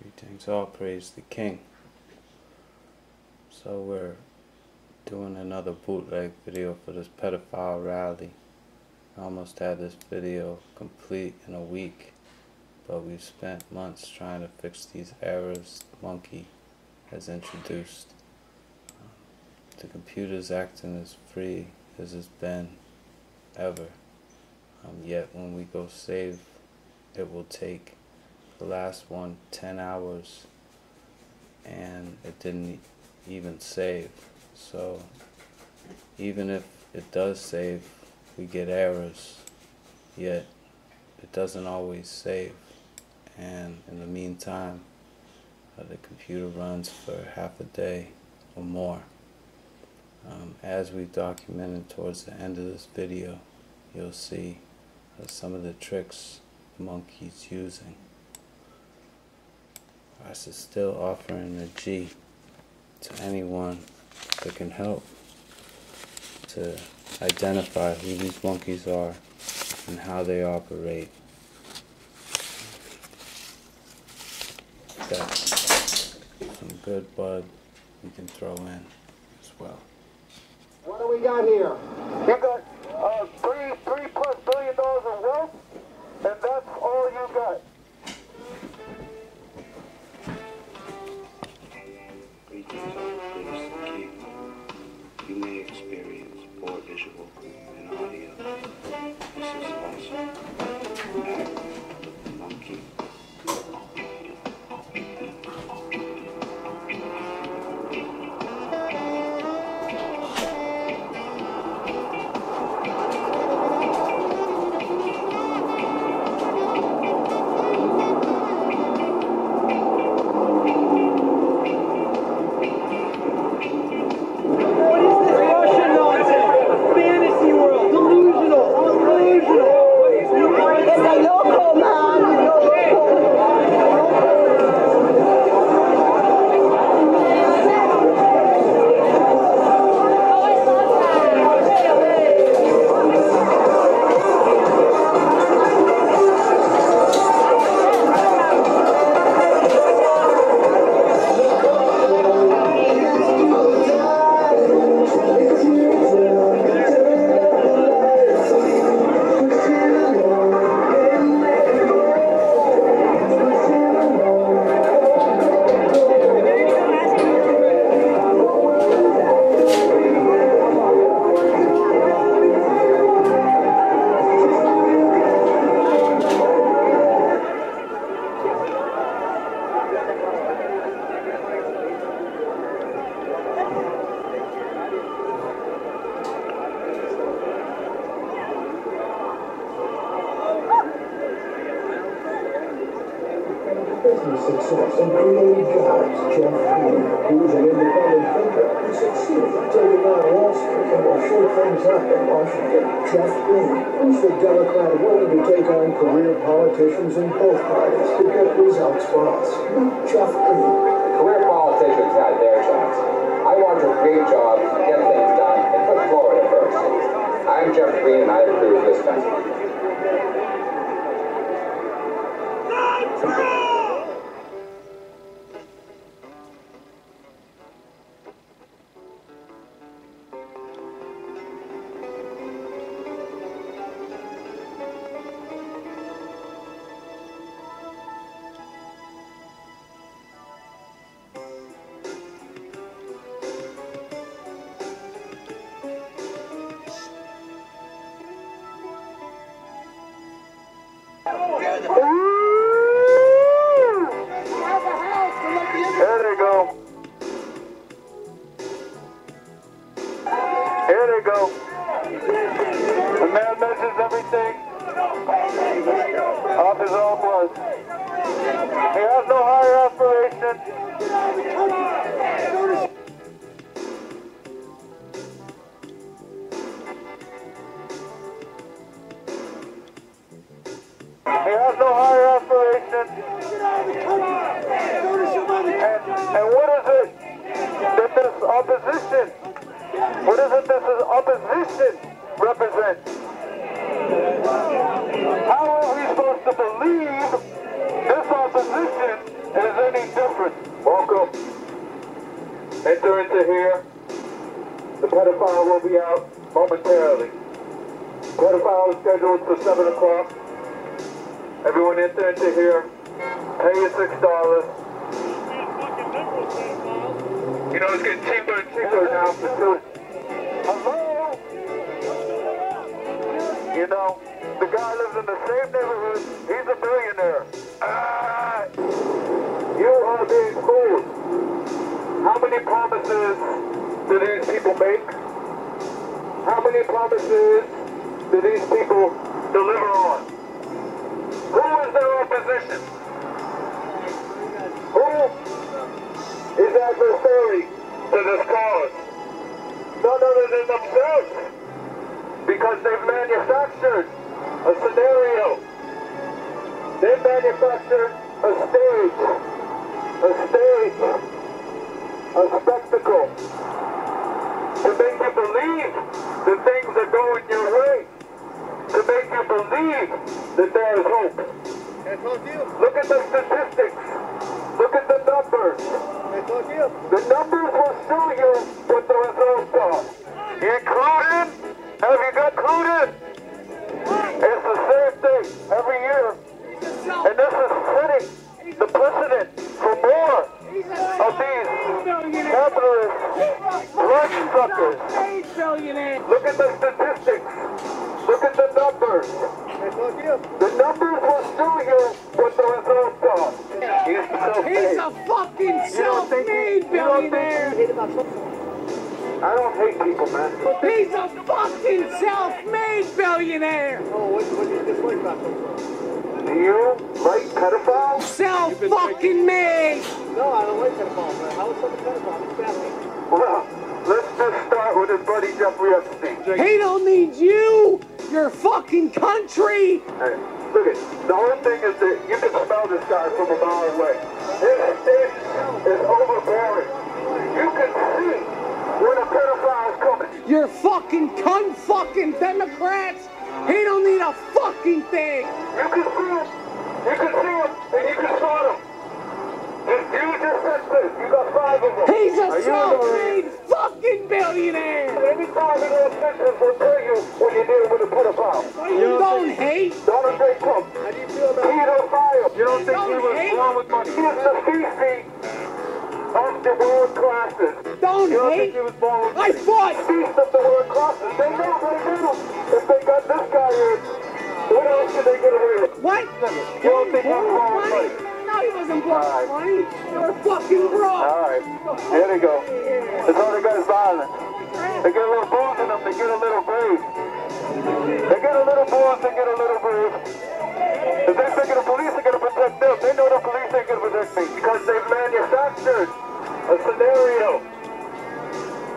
Greetings, all praise the King. So we're doing another bootleg video for this pedophile rally. I almost had this video complete in a week, but we've spent months trying to fix these errors the monkey has introduced. The computer's acting as free as it's been ever. Yet when we go save, it will take the last one 10 hours and it didn't even save. So even if it does save, we get errors, yet it doesn't always save. And in the meantime, the computer runs for half a day or more. As we documented towards the end of this video, you'll see some of the tricks the monkey's using. Us is still offering a G to anyone that can help to identify who these monkeys are and how they operate. That's some good bud we can throw in as well. What do we got here? You got $3+ billion of wealth, and that's all you got. You may experience poor visual and audio. This is also the monkey. Business success and creating jobs. Jeff Green, who was an independent thinker who succeeded in taking down Wall Street and will shake things up in Washington. Jeff Green, who's the Democrat willing to take on career politicians in both parties to get results for us. Jeff Green. Career politicians had their chance. I want to create jobs, get things done, and put Florida first. I'm Jeff Green, and I approve this message. There they go. Here they go. The man measures everything off his own blood. He has no higher aspiration. He has no higher aspiration. And what is it that this opposition, what is it that this opposition represents? How are we supposed to believe this opposition is any enter into here. The pedophile will be out momentarily. Pedophile is scheduled for 7 o'clock. Everyone enter into here. Pay your $6. You know, it's getting cheaper and cheaper now for food. Hello? You know, the guy lives in the same neighborhood. He's a billionaire. You are being fooled. How many promises do these people make? How many promises do these people deliver on? Who is their opposition? Who is adversary to this cause? None other than themselves. Because they've manufactured a scenario. They've manufactured a stage, a spectacle, to make you believe that things are going your way, to make you believe that there is hope. Look at the statistics. Look at the numbers. The numbers will show you what the results are. You clued in? Have you got clued in? It's the same thing every year. And this is setting the precedent for more of these capitalist blood suckers. Look at the statistics. Look at the numbers. The numbers will show you what the results are. He's a fucking self-made billionaire. I don't hate people, man. He's a fucking self-made billionaire. Oh, what do you dislike about them? Do you like pedophiles? Self-fucking-made. No, I don't like pedophiles, man. How is someone pedophile? It's fascinating. Well, let's just start with his buddy Jeffrey Epstein. He don't need you, your fucking country. Hey, look at the whole thing is that you can smell this guy from a mile away. His stench is overbearing. You can see when a pedophile is coming. Your fucking cunt-fucking Democrats. He don't need a fucking thing. You can see him. You can see him, and you can spot him. You just said this. You got 5 of them. He's a self-made fucking billionaire. Every time in those pictures will tell you when you're dealing with a pedophile. You don't hate. Donald J. Trump. How do you feel about pedophile? You don't think he was born with money? He is the feces of the world classes. Don't You don't hate. think he was born with I fought. feast of the world classes. They know they do. If they got this guy in, what else did they get away with? What? You don't think he was born with money? No, he wasn't born money. You're fucking broke. Alright, here they go. That's all they got is violence. They get a little booze in them, they get a little brave. They get a little booze, they get a little brave. If they think the police are going to protect them, they know the police ain't going to protect me. Because they've manufactured a scenario.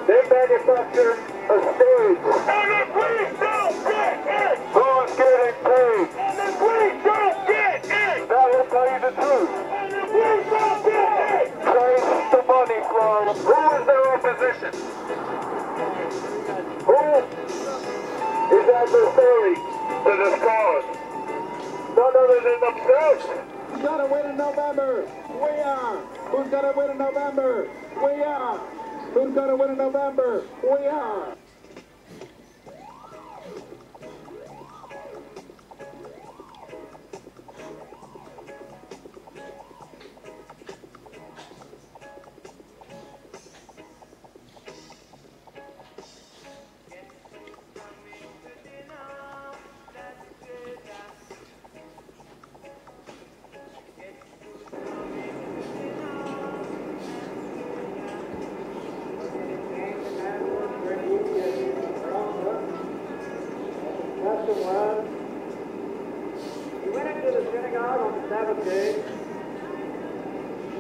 They've manufactured a stage. And the police don't get it! Who's getting paid? And the police don't get it! That will tell you the truth. And the police don't get it! Trace the money from. Who is their opposition? Who is adversary to this cause? None other than themselves. Who's gonna win in November? We are. Who's gonna win in November? We are. Who's gonna win in November? We are. He went into the synagogue on the Sabbath day,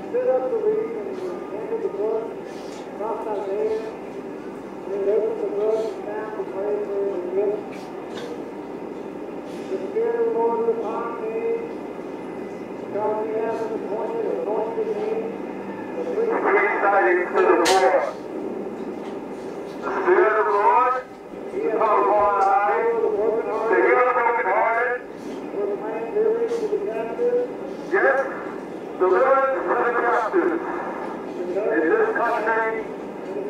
stood up to read, and he handed the book, crossed Isaiah, and he opened the book and found the place where it was written. The Spirit of the Lord is upon me, because he has anointed me to preach tidings to the poor. The Spirit of the Lord is upon me, to heal the brokenhearted, yes, deliverance for the captives. In this country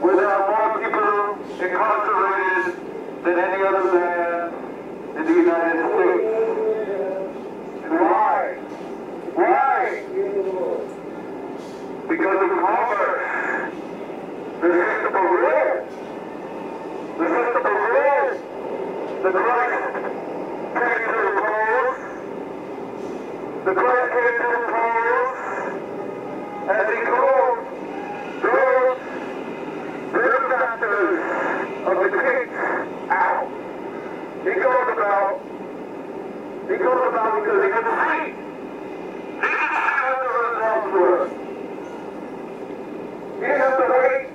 where there are more people incarcerated than any other land in the United States. And why? Why? Because of commerce. The system of rent. The system of rent. The Christ came to the polls. The Christ came to the polls as he called those benefactors of the kids out. He goes about because he couldn't see. He didn't see what the results were. He didn't have to wait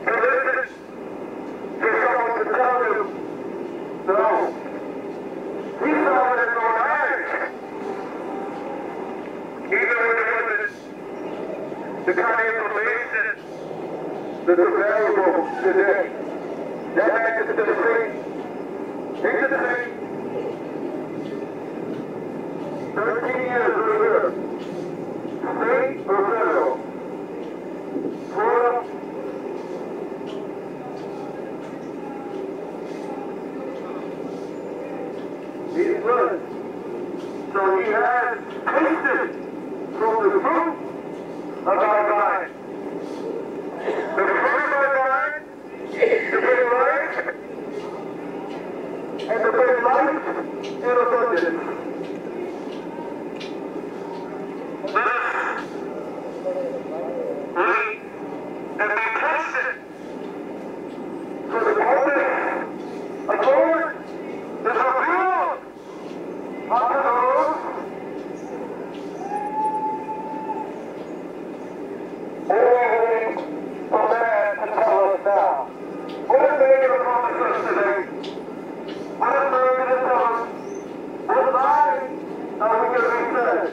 to listen to someone to tell him, no. He saw it in his own eyes. Even when it wasn't the kind of information that's available today. That man just did a thing. He did a thing. 13 years right here. State or federal? Florida? He's good. So he has tasted from the fruit of our vine. The fruit of our vine, the very life, and the very life in abundance. Let us read and be tested. For the purpose of Lord is revealed unto those waiting for man to tell us now. What is the name of the promises today? What is the name of the tongue? What lie are we going to be said?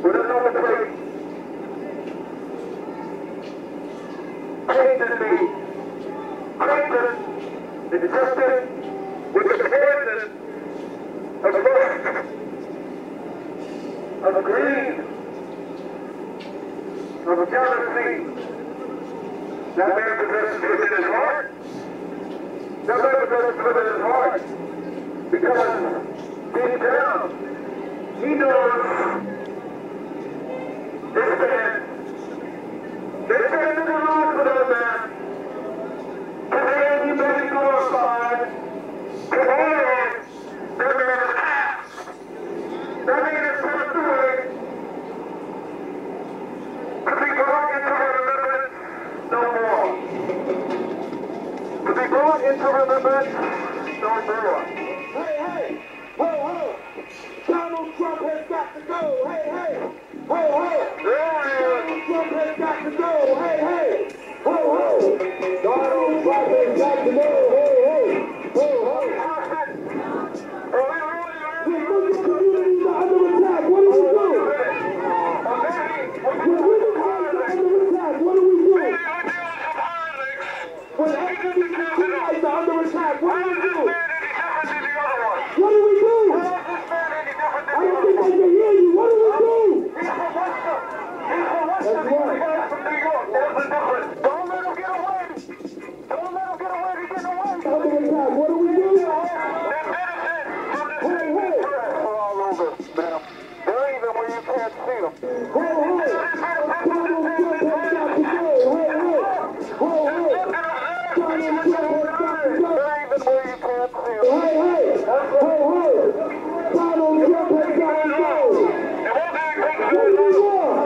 What is on the plate? Painted me. Painted, injected with the poison of lust, of greed, of jealousy. That man possesses within his heart. That man possesses within his heart. Because deep down, he knows this man. This man is alive for that man. Today he may be glorified. Tomorrow, that man is cast. That man is passed away. To be brought into remembrance no more. To be brought into remembrance no more. Hey, hey! Ho, ho! Donald Trump has got to go! Hey, hey! Ho, ho! Donald Trump has got to go! Hey, hey! Ho, ho! Donald Trump has got to go! Hey, hey! Ho, ho! Look, the communities are under attack! What do we do? When the communities are under attack, what do we do? When everything are under attack, what do we do? What do we do? I don't think I can hear you. What do we do? That's right. Don't let him get away. Don't let him get away. He's getting away. Under attack. What do we do? Hey, hey. They're all over, man. They're even where you can't see them. Hey, hey. Donald Trump has got to go. Hey, hey. Ho, ho. Donald Trump has got to go. They're even where you can't see them. Hey, hey. Ho, ho. Donald Trump has got to go. What do we want?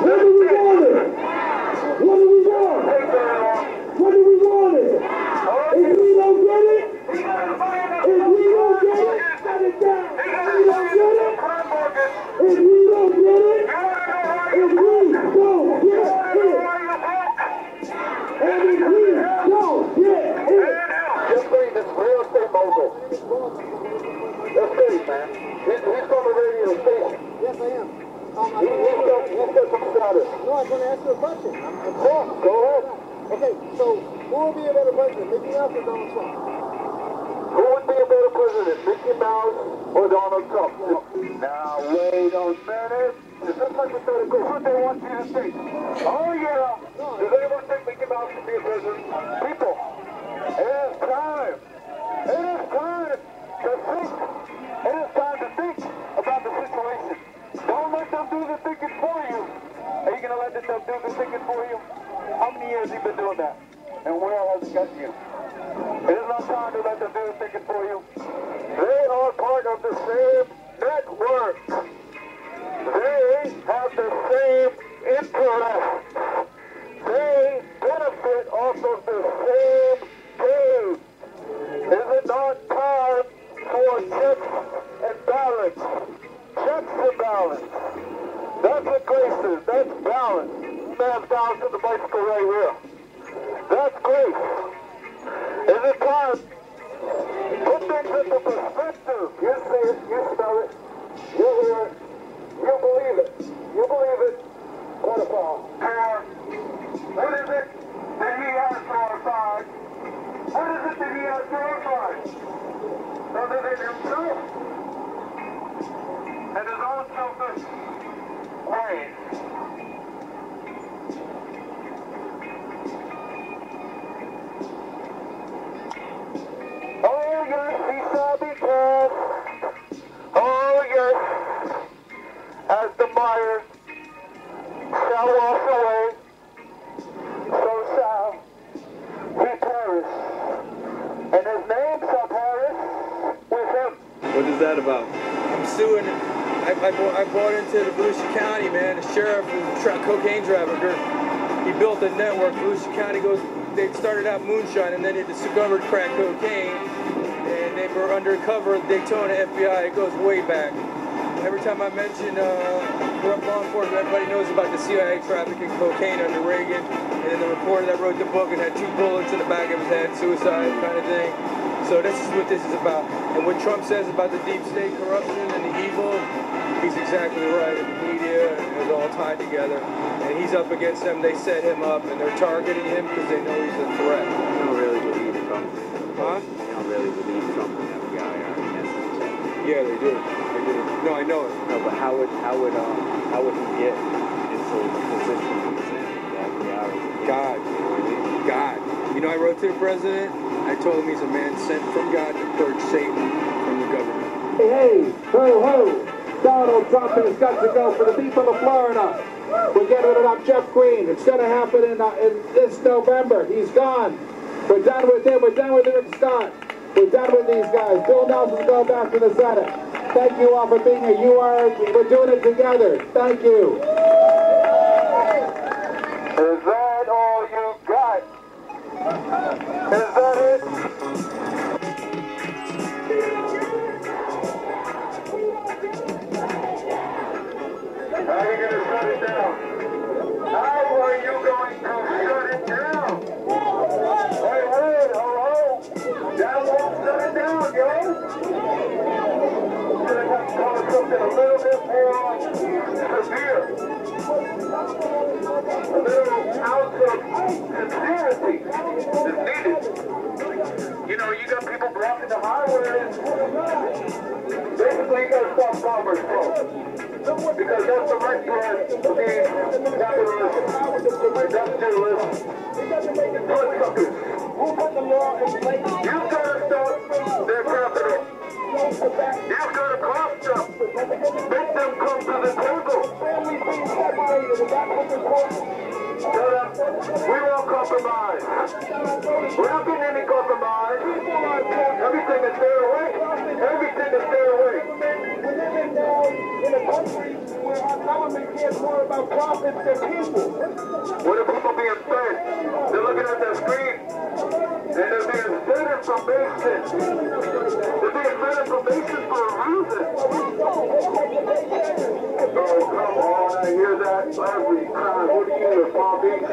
What do we want it? What do we want? What do we want it? If we don't get it, shut it down. If we don't get it, if we don't get it, if we don't get it, and if we don't get it. Just read this real estate mogul. That's great, man. He's from a radio station. Yes, I am. He's got some status. No, I was going to ask you a question. Go ahead. Okay, so who will be a better president, Mickey Mouse or Donald Trump? Who would be a better president, Mickey Mouse or Donald Trump? Now, wait a minute. It's just hypothetical. What they want you to think. Oh yeah. Does anyone think Mickey Mouse should be a president? People, it is time. It is time to think. It is time to think about the situation. Don't let them do the thinking for you. Are you going to let them do the thinking for you? How many years have you been doing that? And where has it gotten you? It is not time to let them do the thinking for you. They are part of the same network. They have the same interests. They benefit off of the same game. Is it not time for checks and balance? Checks and balance. That's what grace is. That's balance. Man's balance in the bicycle right here. That's grace. Is it time? Put things into perspective. You see it, you smell it, you hear it, you believe it. You believe it. Pedophile. What is it that he has glorified? What is it that he has glorified? Other than himself and his own selfish ways. Oh yes, he shall be cast. Oh yes, as the mire shall wash away, so shall he perish, and his name shall perish with him. What is that about? I'm suing. I brought into the Volusia County, man. The sheriff, the cocaine trafficker. He built a network. Volusia County they started out moonshine, and then they discovered crack cocaine, and they were undercover Daytona FBI. It goes way back. Every time I mention law enforcement, everybody knows about the CIA trafficking cocaine under Reagan, and then the reporter that wrote the book and had 2 bullets in the back of his head, suicide kind of thing. So this is what this is about. And what Trump says about the deep state corruption and the evil, he's exactly right. The media is all tied together. And he's up against them. They set him up, and they're targeting him because they know he's a threat. You don't really believe Trump. Huh? You don't really believe Trump and FBI are against each other. Yeah, they do. They do. No, I know it. No, but how would he get into the position he's in? The FBI is God. God. You know, I wrote to the president. I told him he's a man sent from God to purge Satan from the government. Hey, ho, ho. Donald Trump has got to go. For the people of Florida, we're getting rid of Jeff Green. It's going to happen in this November. He's gone. We're done with him. We're done with Rick Scott. We're done with these guys. Bill Nelson's going back to the Senate. Thank you all for being here. We're doing it together. Thank you. Is that all you got? Is that it? How are you going to shut it down? How are you going to shut it down? Hey, hello? That won't shut it down, yo. You're going to have to call it something a little bit more severe. A little ounce of sincerity is needed. You know, you got people blocking the highways. Basically, you got to stop commerce flow. Because that's the right part of being capitalism, industrialism, bloodsuckers. Who put the law in place? You've got to stop their capital. You've got to cross them. Make them come to the table. Shut up. We won't compromise. We're not getting any compromise. Everything is their way. Everything is their way. We're living now in a country where our government cares more about profits than people. What are people being fed? They're looking at their screen and they're being fed information. They're being fed information for a reason. Oh, come on, I hear that every time. What do you do, Palm Beach?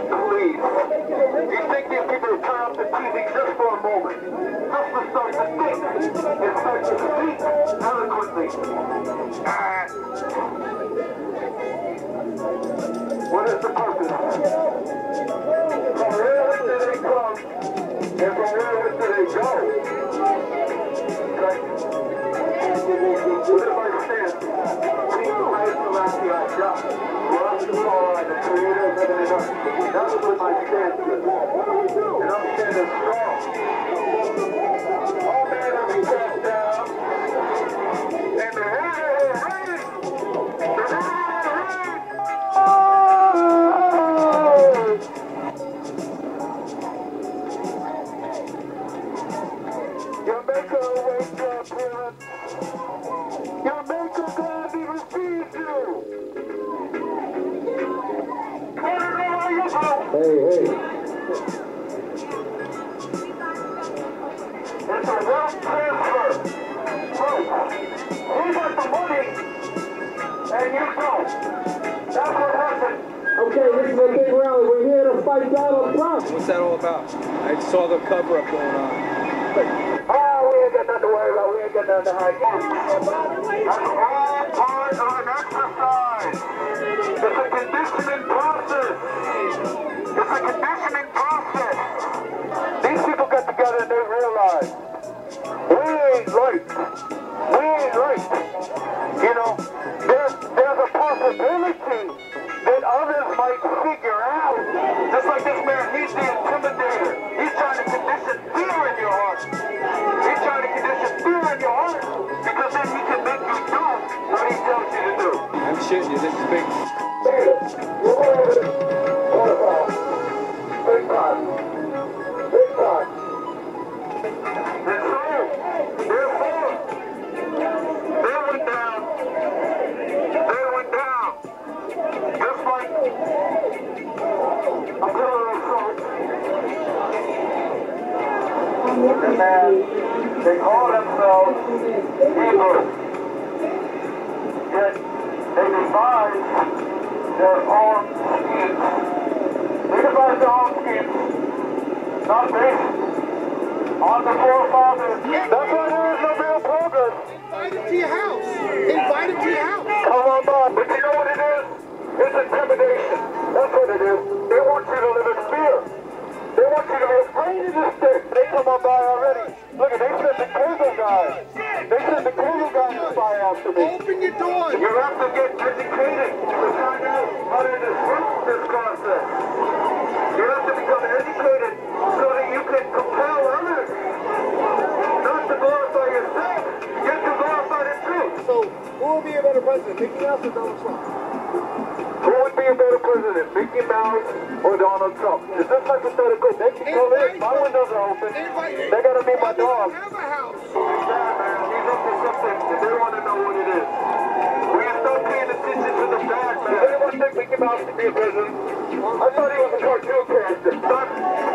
Please. Do you think these people will turn off the TV just for a moment? Just to start to think and start to speak eloquently. What is the purpose? From where do they come and from where do they go? Okay? What is my stance? Team isolation. my stances. And I'm standing strong. All men will be cast down. And the ruler will reign. The ruler will reign. Your maker awaits your appearance. Your maker gladly receives you. Hey. It's a wealth transfer. We got the money, and you don't. That's what happened. Okay, this is a big rally. We're here to fight Donald Trump. What's that all about? I saw the cover-up going on. Oh, we ain't got nothing to worry about. We ain't got nothing to hide. That's all part of an exercise. It's a conditioning process. It's a conditioning process. These people got together and they realized we ain't right. We ain't right. You know, there's a possibility that others might figure out. Just like this man, he's the intimidator. He's trying to condition fear in your heart. He's trying to condition fear in your heart because then he can make you do what he tells you to do. I'm shitting you. This is big. Big time. Big time. And so, therefore, they went down. They went down. Just like a pillar of salt. And then they call themselves Hebrews. Yet they devise their own schemes. They devise their own schemes, not based on the forefathers. That's why there is no real progress. Invite him to your house. Invite him to your house. Come on, Bob. But you know what it is? It's intimidation. That's what it is. They want you to live in fear. They want you to be afraid of this thing. They come on by already. Look at, they sent the cable guy. They sent the cable guy to spy after me. Open your door. You have to get educated to find out how to disrupt this process. You have to become educated so that you can compel others not to glorify yourself, yet to glorify the truth. So, who will be a better president, Mickey Mouse or Donald Trump? Who would be a better president, Mickey Mouse or Donald Trump? Is this hypothetical? They can come in. My windows are open. They gotta meet my dog. Have a house. He's bad, man. He's up to something, and they want to know what it is. We have start paying attention to the bad man. Does anyone think Mickey Mouse should be a president? I thought he was a cartoon character. Start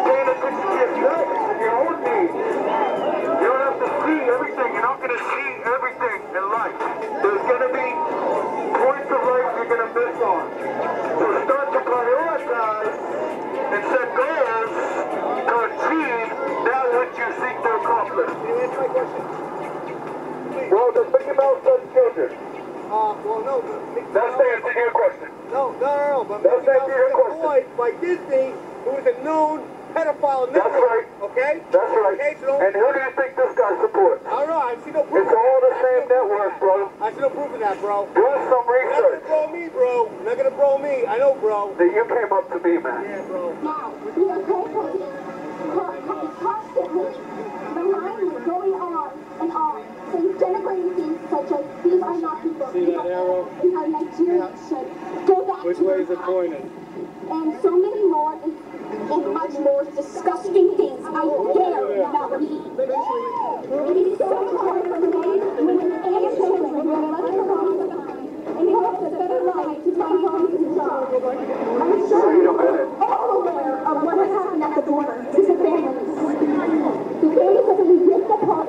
paying attention to yourself and your own needs. You don't have to see everything. You're not going to see everything in life. There's going to be points of life you're going to miss on. So start to prioritize and set goals to achieve that which you seek to accomplish. Can you answer my question? Well, does Mickey Mouse have children? Well, no. That's the answer to your question. No. But That's Mickey Mouse your was question. employed by Disney, who is a known pedophile network. That's right. Okay? That's right. Okay, so And who do you think this guy supports? I don't know. I see no proof. It's all the same network, bro. I see no proof of that, bro. Do some You're not research. gonna bro me, bro. You're not gonna bro me. I know, bro. That you came up to me, man. Yeah, bro. Now, we are constantly reminding going on and on, saying denigrating things such as these are not people. See that arrow? Our Nigerians should go back Which to way their is it past. pointed? And so many more and much more disgusting things I dare not read. It is so hard for men, women, and children who are left alone in hopes of better life to find homes and jobs. I'm sure you are all aware of what has happened at the border to the families. The families have been ripped apart.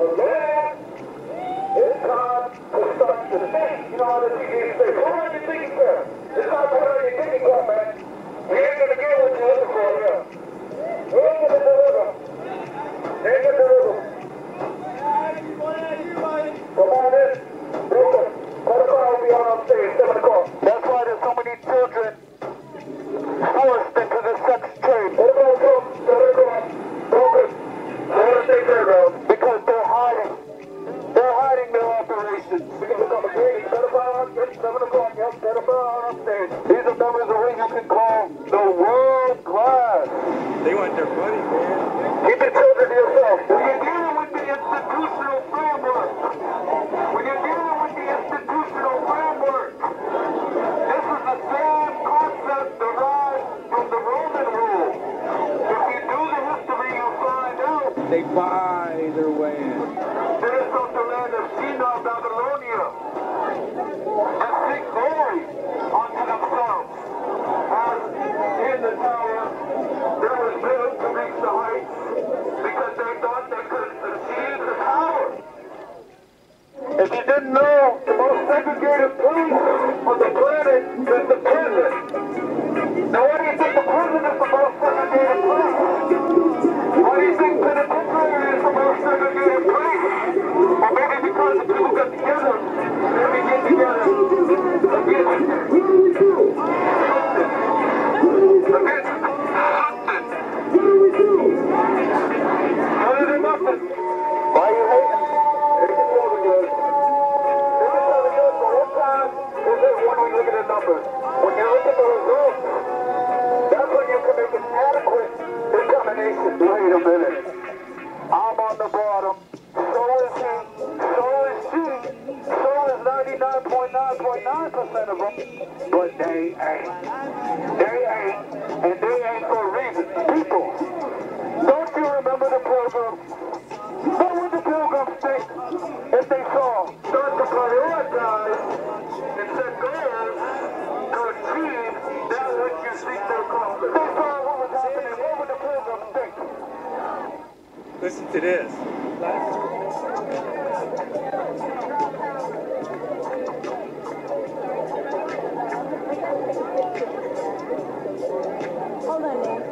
It's time to start to think. You know how the TV says, who are you thinking for? It's not what are you thinking for, man. We ain't gonna get what you're looking for here. We ain't gonna deliver. They ain't gonna deliver. Come on in. Broken. Pedophile will be on stage, 7 o'clock. That's why there's so many children forced into the sex trade. Pedophile come, 7 o'clock. Broken. I want to stay fairground because they're hiding. They're hiding their operations. We can become a great pedophile on stage, 7 o'clock. Yep, pedophile on stage. These are members of what you can call the world class. segregated place on the planet is the prison. Now why do you think the prison is the most segregated place? Why do you think penitentiary is the most segregated place? Or maybe because the people got together and they get together against other than nothing. Why are you hating? It's just over good. This is over good the whole time. Is it when we look at the numbers? When you look at the results, that's when you can make an adequate determination. Wait a minute. I'm on the bottom. So is he. So is she. So is 99.9.9% of them. But they ain't. They ain't. And they ain't for a reason. People, don't you remember the program? What would the pilgrims think if they saw start to prioritize and set goals to achieve that which you seek to accomplish? They saw what was happening. What would the pilgrims think? Listen to this. Hold on, man.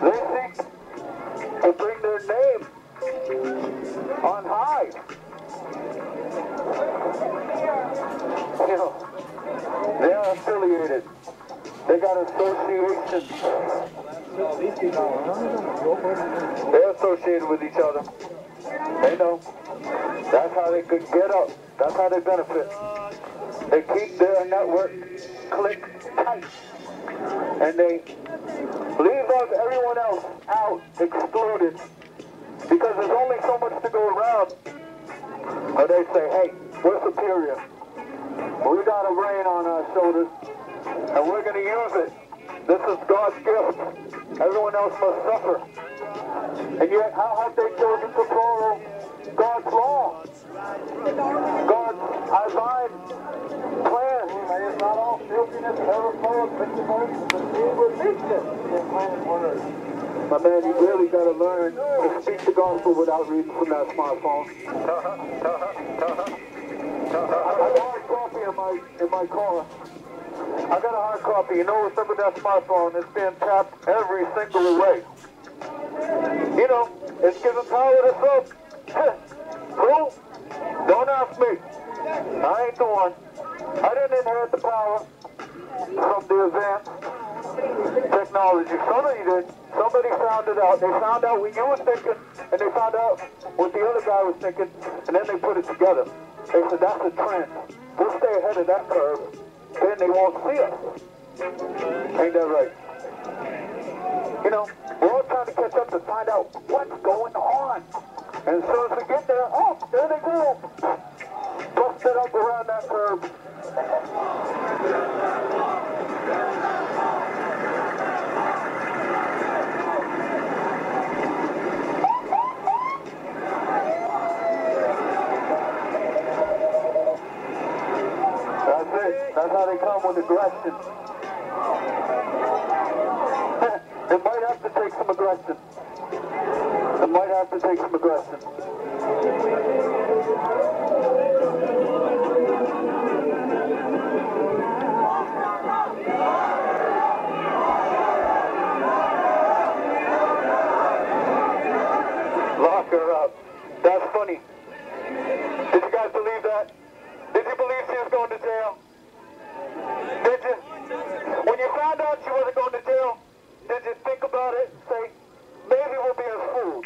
They seek to bring their name on high. You know, they are affiliated. They got associations. They're associated with each other. They know. That's how they could get up. That's how they benefit. They keep their network click tight. And they leave us, everyone else, out, excluded. Because there's only so much to go around. Or they say, hey, we're superior. We got a brain on our shoulders. And we're going to use it. This is God's gift. Everyone else must suffer. And yet, how have they chosen to follow God's law? God's divine plan. May not all filthiness ever flow from the earth, but we will meet this in planet word. My man, you really got to learn to speak the gospel without reading from that smartphone. I got hard copy in my car. I got a hard copy. You know what's up with that smartphone? It's being tapped every single way. You know, it's giving power to some. Who? Don't ask me. I ain't the one. I didn't inherit the power from the advanced technology. Somebody did. Somebody found it out. They found out what you were thinking, and they found out what the other guy was thinking, and then they put it together. They said, that's a trend. We'll stay ahead of that curve, then they won't see us. Ain't that right? You know, we're all trying to catch up to find out what's going on. And as soon as we get there, oh, there they go. Busted up around that curve. That's it. That's how they come with aggression. It might have to take some aggression. It might have to take some aggression. Lock her up. That's funny. Did you guys believe that? Did you believe she was going to jail? Did you? When you found out she wasn't going to jail, did you think about it and say, maybe we're being fooled?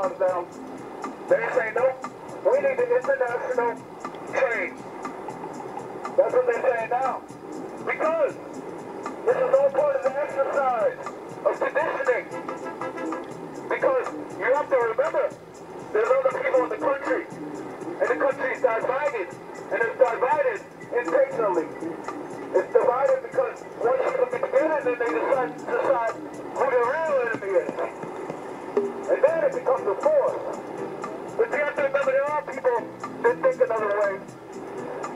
pedophiles down. They say, nope, we need the international trade. That's what they're saying now. Because this is all part of the exercise of conditioning. Because you have to remember, there's other people in the country, and the country's divided, and it's divided intentionally. It's divided because once you put together, then they decide who the real enemy is. And then it becomes a force. But you have to remember there are people that think another way.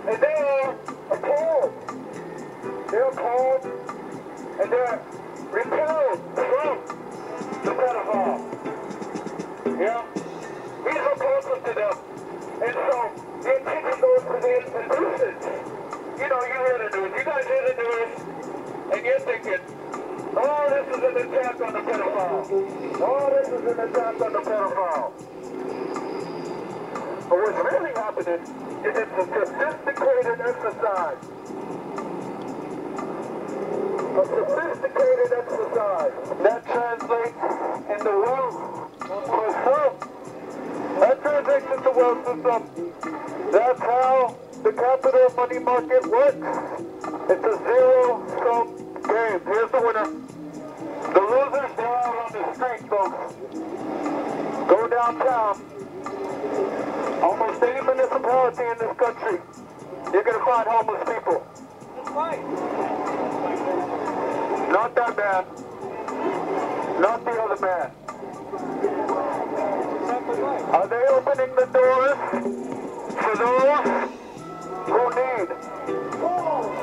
And they are appalled. They're appalled and they're repelled from the pedophile. Yeah? He's repulsive to them. And so the attention goes to the institutions. You know, you hear the news. You guys hear the news and you're thinking, oh, this is an attack on the pedophile. Oh, this is an attack on the pedophile. But what's really happening is it's a sophisticated exercise. A sophisticated exercise that translates into wealth for some. That translates into wealth for some. That's how the capital money market works. It's a zero-sum game. Here's the winner. The losers, they're out on the street, folks. Go downtown. Almost any municipality in this country, you're going to find homeless people. Not that man. Not the other man. Are they opening the doors for those who need?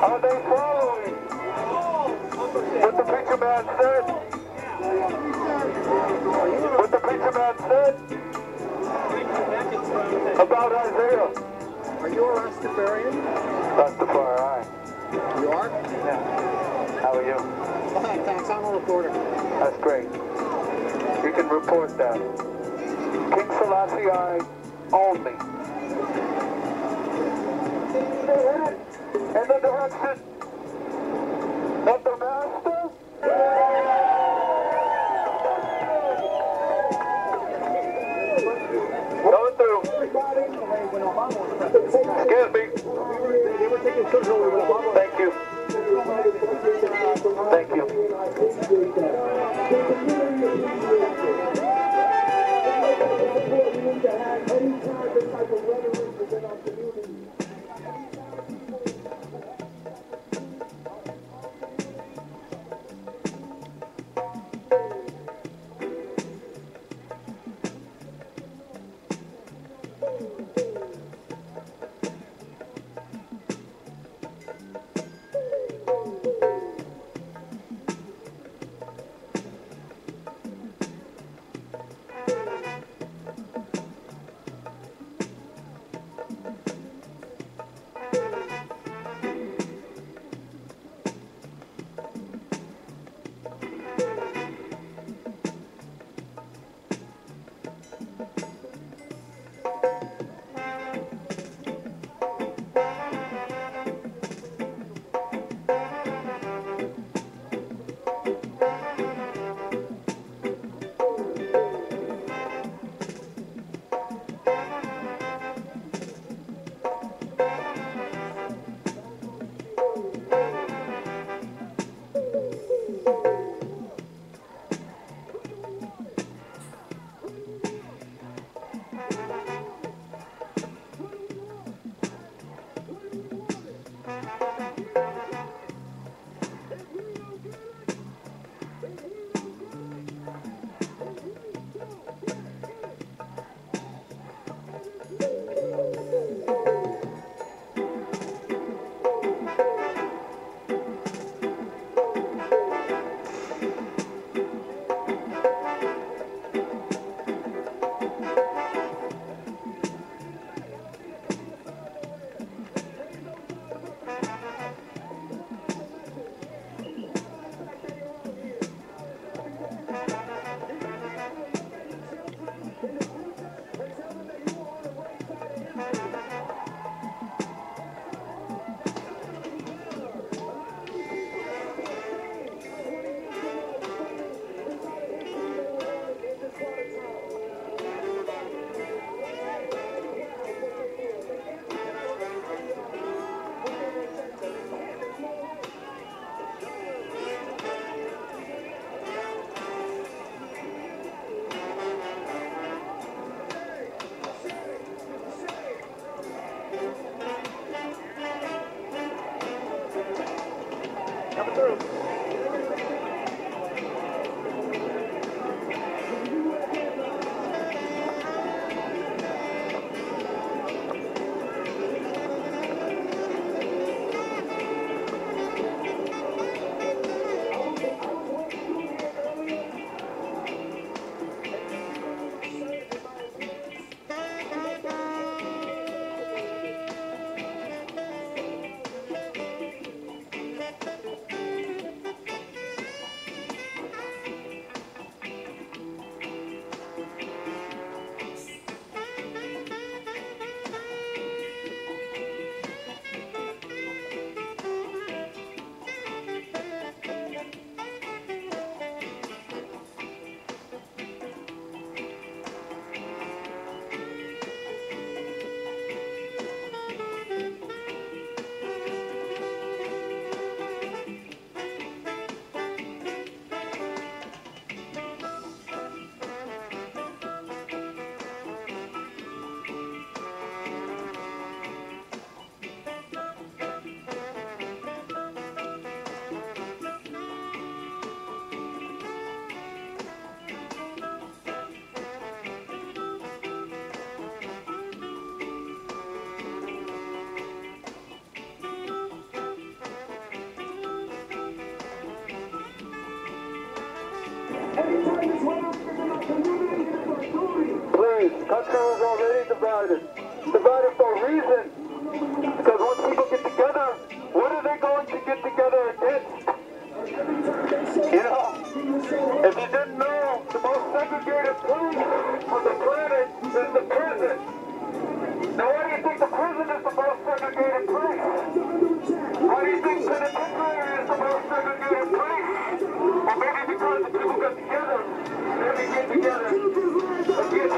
Are they following what the preacher man said? What the preacher man said about Isaiah? Are you a Rastafarian? Rastafari. You are? Yeah. How are you? Fine, thanks. I'm a reporter. That's great. You can report that. King Selassie only. They headed in the direction of the master. Going through. Excuse me. Thank you. Thank you. Coming through. Please, country is already divided. Divided for a reason. Because when people get together, what are they going to get together against? You know, if you didn't know, the most segregated place on the planet is the prison. Now why do you think the prison is the most segregated place? Why do you think penitentiary is the most segregated place? Or maybe because the people got together, and they get together against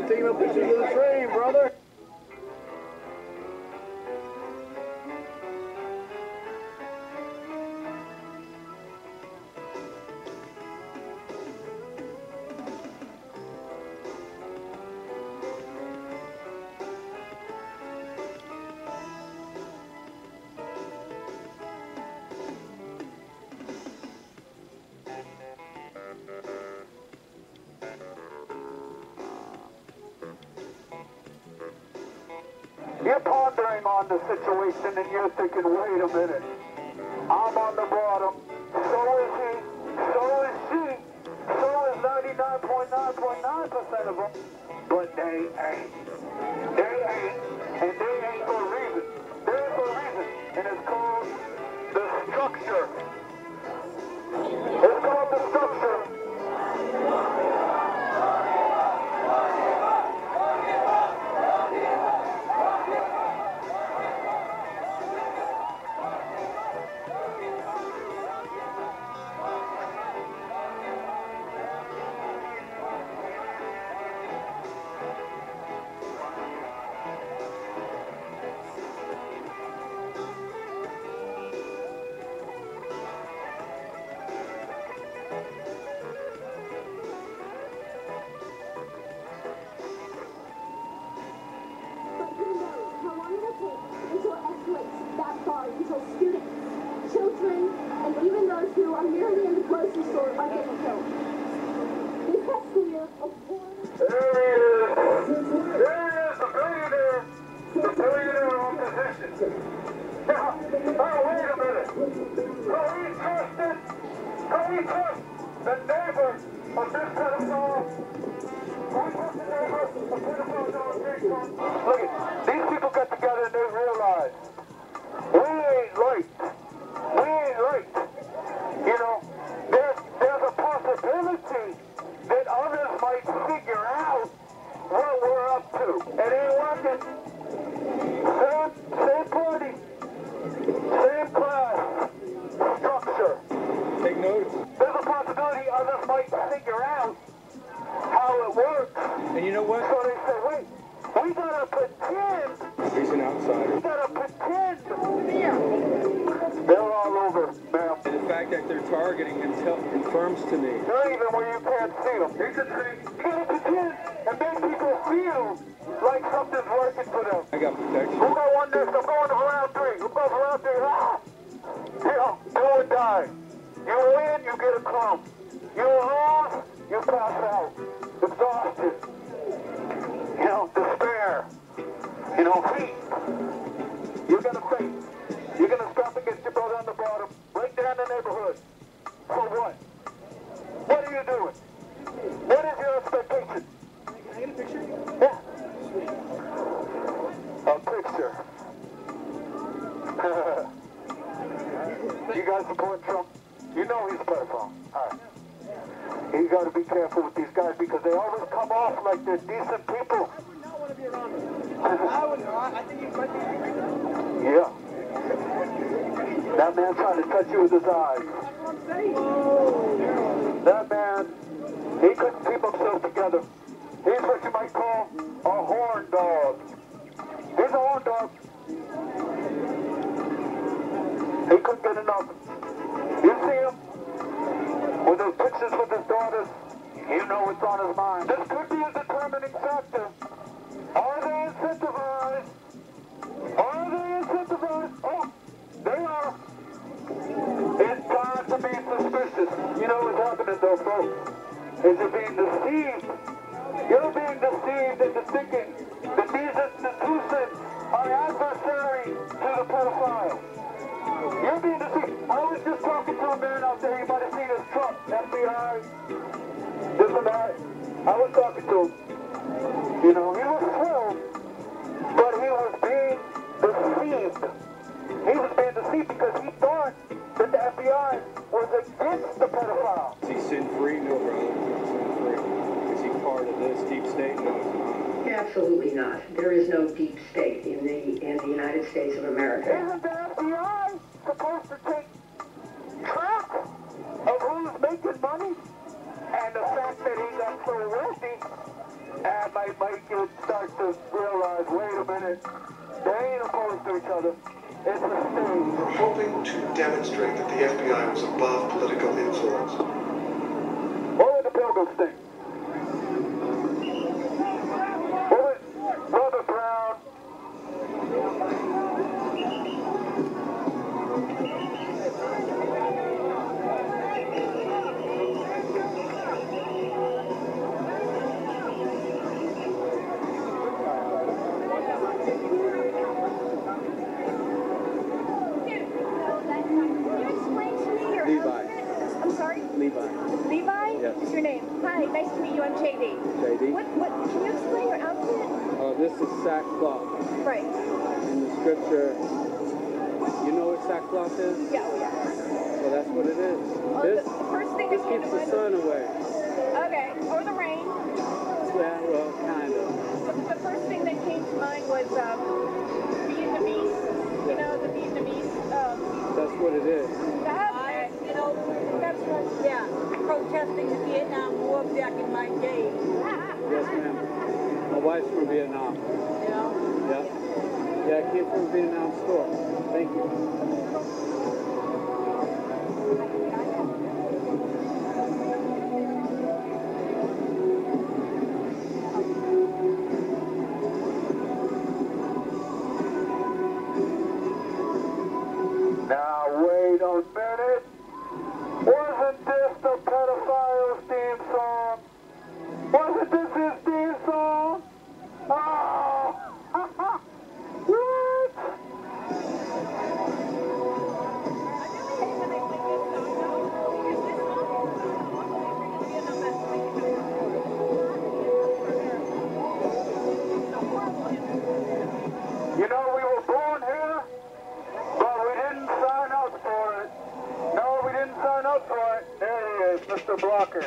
Taking a picture of the train, brother. You're pondering on the situation and you're thinking, wait a minute. I'm on the bottom. So is he. So is she. So is 99.9.9% of them. But they ain't. They ain't. And they ain't for a reason. They ain't for a reason. And it's called the structure. It's called the structure. Until students, children, and even those who are merely in the grocery store are getting killed. This past school year, a There he is, the billionaire on position. Now, wait a minute. Can we trust the neighbor of this pedophile? Can we trust the neighbor of pedophile? Look at, these people got together and they realized we ain't right. You know, there's a possibility that others might figure out what we're up to. It ain't working. Same party, same class, structure. Take notice. There's a possibility others might figure out how it works. And you know what? So they say, wait, we gotta pretend. He's an outsider. We gotta pretend. They're all over, ma'am. And the fact that they're targeting him confirms to me. They're even where you can't see them. Here's the thing. You gotta pretend and make people feel like something's working for them. I got protection. Who got one next? I'm going to round 3. Who goes round 3? Ah! You know, do or die. You win, you get a crumb. You lose, you pass out. Exhausted. You know, despair. You know, feet. You're gonna face. You're gonna stop against your brother on the bottom, right down the neighborhood. For what? What are you doing? What is your expectation? Can I get a picture? Yeah. A picture. You guys support Trump? You know he's a pedophile. Alright. You gotta be careful with these guys because they always come off like they're decent people. I would not want to be around him. I think he might be. Yeah. That man trying to touch you with his eyes. That's what I'm saying. That man, he couldn't keep himself together. He's what you might call a horn dog. He's a horn dog. He couldn't get enough. You see him? With his pictures with his daughters, you know what's on his mind. This could be a determining factor. Are they incentivized? Are they incentivized? Oh, they are. It's time to be suspicious. You know what's happening though, folks? Is you're being deceived. You're being deceived into thinking that these institutions are adversary to the pedophile. You're being deceived. I was just talking to a man out there. You might have seen his truck, FBI, this and that. I was talking to him. You know, he was thrilled, but he was being deceived. He was being deceived because he thought that the FBI was against the pedophile. Is he sin-free? No, brother. He's sin-free. Is he part of this deep state? No, he's not. Absolutely not. There is no deep state in the United States of America. Isn't the FBI supposed to take track of who's making money? And the fact that he got so wealthy, might make you start to realize, wait a minute, they ain't opposed to each other. It's a stage. We're hoping to demonstrate that the FBI was above political influence. What would the pilgrims think? What would Brother Brown? Nice to meet you. I'm JD. JD. What, can you explain your outfit? This is sackcloth. Right. In the scripture, you know what sackcloth is? Yeah, oh yeah. So that's what it is. The first thing that came to keeps the mind sun away. Okay, or the rain. Yeah, well, kind of. The first thing that came to mind was Vietnamese. Yeah. You know, the Vietnamese. That's what it is. You know, that's right. Yeah, protesting the Vietnam War back in my day. Yes, ma'am. My wife's from Vietnam. Yeah. Yeah. Yeah, I came from a Vietnam store. Thank you. Now wait a minute. Wasn't this the pedophile's theme song? Wasn't this his theme song? Oh! What? You know, we were born here, but we didn't sign up for it. No, we didn't sign up for it. There he is, Mr. Blocker.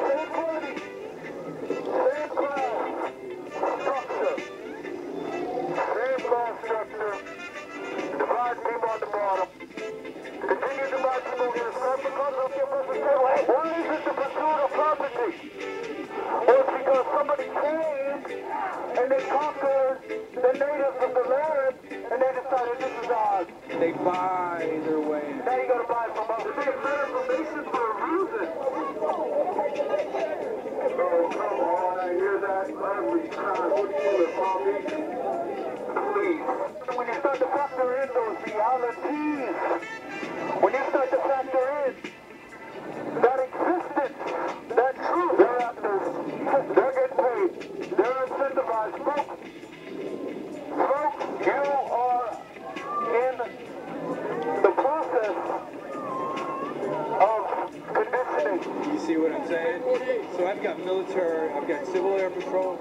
Same party, same class structure, same class structure. Divide people on the bottom. Continue to divide people here. Not because of your purpose. Why is it the pursuit of property? Or it's because somebody came and they conquered the natives of the land and they decided this is ours. They buy their way in. Now you gotta buy from us. They have better information for a reason. Oh, come on, I hear that every time. What do you do, Palm Beach? Please. When you start to factor in those realities, when you start to factor in that existence, that truth, they're actors, they're getting paid, they're incentivized. Folks, you are in the process of conditioning. You see what I'm saying? So I've got military, I've got Civil Air Patrol.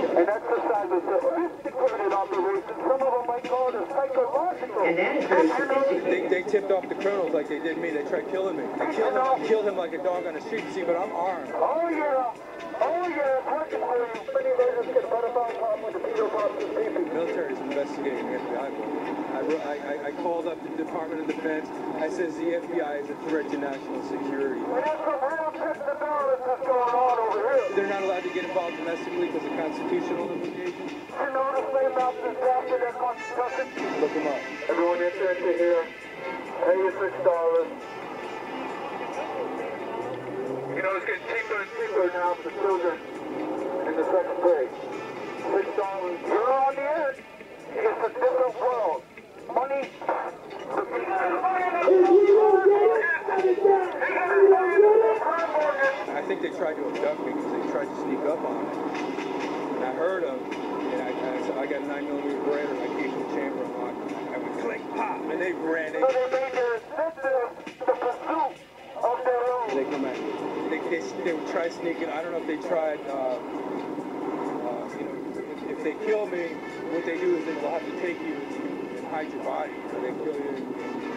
And exercises sophisticated operations. Some of them might call it a psychological. And that is very sophisticated. They tipped off the colonels like they did me. They tried killing me. They killed him like a dog on the street. See, but I'm armed. Oh yeah, it's working for you. Many ladies get a pedophile problem with the pedo problem. The military is investigating the FBI. I called up the Department of Defense. I says the FBI is a threat to national security. There's some real technicalities going on over here. They're not allowed to get involved domestically because of constitutional implications. You notice they about to draft their constitution? Look them up. Everyone interested here, pay your $6. You know, it's getting cheaper and cheaper now for children in the second grade. $6. You're on the edge. It's a different world. Money. I think they tried to abduct me because they tried to sneak up on me. And I heard them, and I got a 9mm Beretta, and I gave them the chamber unlock. I went click, pop, and they ran. So they made their incentive the pursuit of their own. They come at me. They would try sneaking. I don't know if they tried, if they kill me, what they do is they will have to take you and hide your body. So they kill you and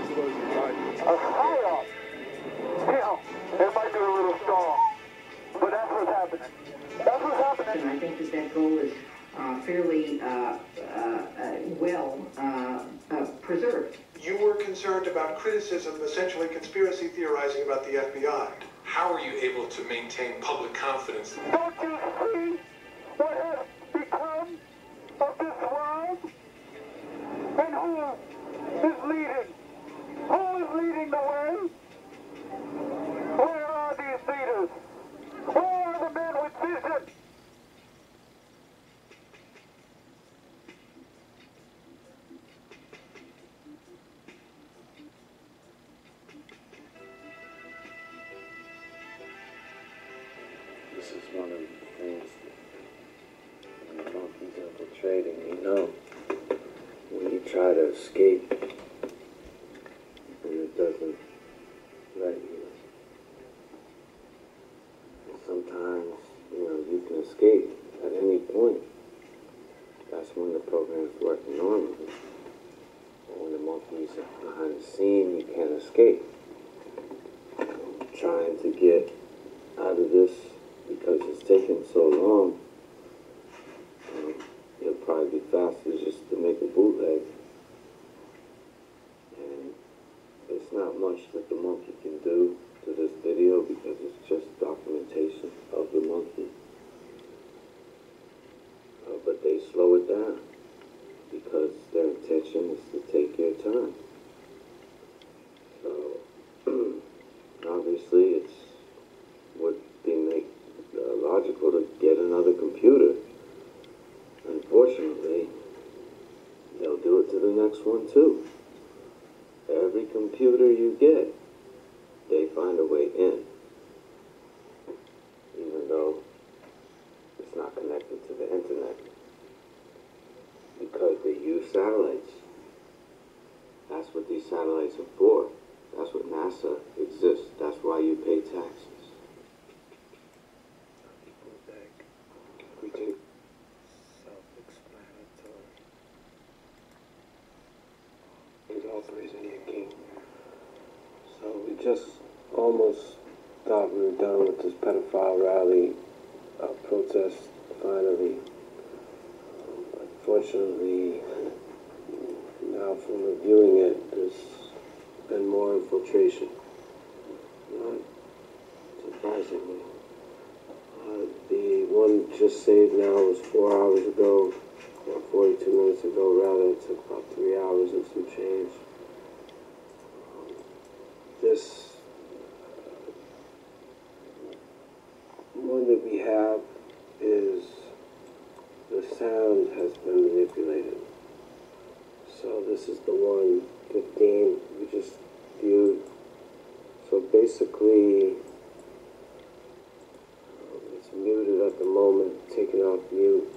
expose your body. A psyop. Yeah, it might be a little strong, but that's what's happening. That's what's happening. And I think that goal is fairly well preserved. You were concerned about criticism, essentially conspiracy theorizing about the FBI. How are you able to maintain public confidence? Don't you see what has become of this world? And who is leading? Who is leading the way? Where are these leaders? Where are the men with vision? This is one of the things that when the monkeys are infiltrating, you know, when you try to escape and it doesn't let you, program is working normally. And when the monkey's behind the scene, you can't escape. Trying to get out of this because it's taken so long. It'll probably be faster just to make a bootleg. And it's not much that the monkey can do to this video because it's just documentation of the monkey. But they slow it down because their intention is to take your time. So obviously it would be logical to get another computer. Unfortunately, they'll do it to the next one too. Every computer you get, they find a way in, even though it's not connected to the internet, because they use satellites. That's what these satellites are for. That's what NASA exists. That's why you pay taxes. We take self-explanatory. He's authorizing the king. So we just almost thought we were done with this pedophile rally protest finally. Unfortunately, now from reviewing it, there's been more infiltration. Not surprisingly. The one just saved now was 4 hours ago, or 42 minutes ago rather. It took about 3 hours and some change. This one that we have is the sound has been manipulated. So this is the 115 we just viewed. So basically, it's muted at the moment, taken off mute.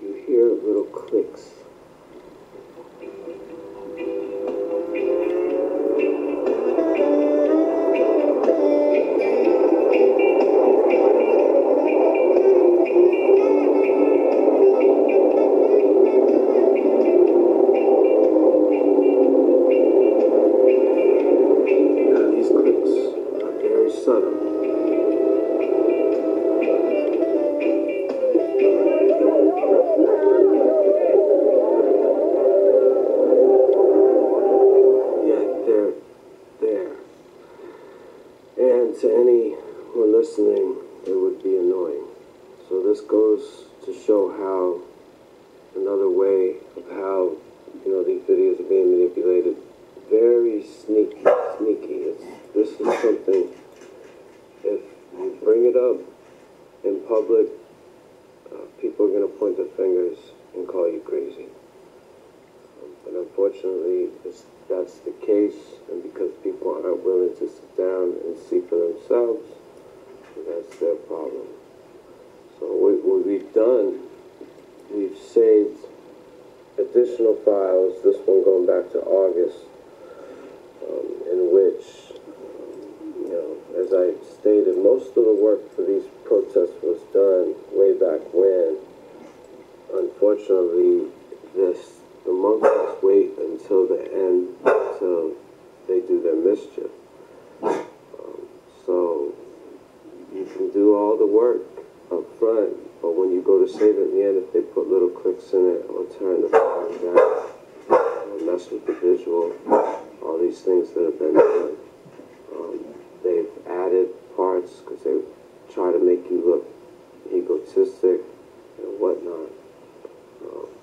You hear little clicks. To anyone listening, it would be annoying. So this goes to show how another way of how these videos are being manipulated. Very sneaky. This is something. If you bring it up in public, people are going to point their fingers and call you crazy. But unfortunately, that's the case, and because people aren't willing to sit down and see for themselves, that's their problem. So what we've done, we've saved additional files, this one going back to August, in which, as I stated, most of the work for these protests was done way back when. Unfortunately, the monkeys wait until the end, until they do their mischief. So you can do all the work up front, but when you go to save it in the end, if they put little clicks in it or turn the volume down or mess with the visual, all these things that have been done, they've added parts because they try to make you look egotistic and whatnot.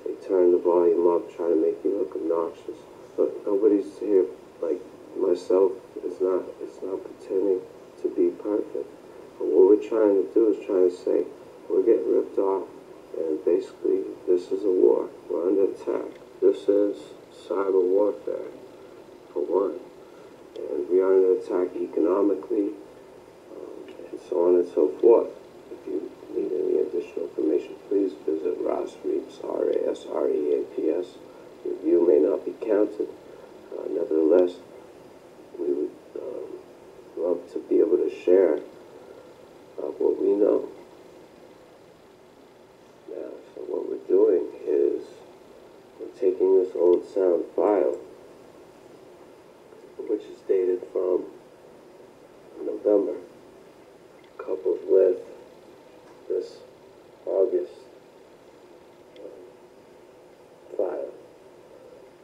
They turn the volume up, try to make you look obnoxious. But nobody's here, like myself, it's not pretending to be perfect. But what we're trying to do is trying to say, we're getting ripped off, and basically this is a war. We're under attack. This is cyber warfare, for one. And we are under attack economically, and so on and so forth. If you need any additional information, please visit rasreaps, RASREAPS. Your view may not be counted. Nevertheless, we would love to be able to share what we know. Now, so what we're doing is taking this old sound file, which is dated from November, coupled with this August file,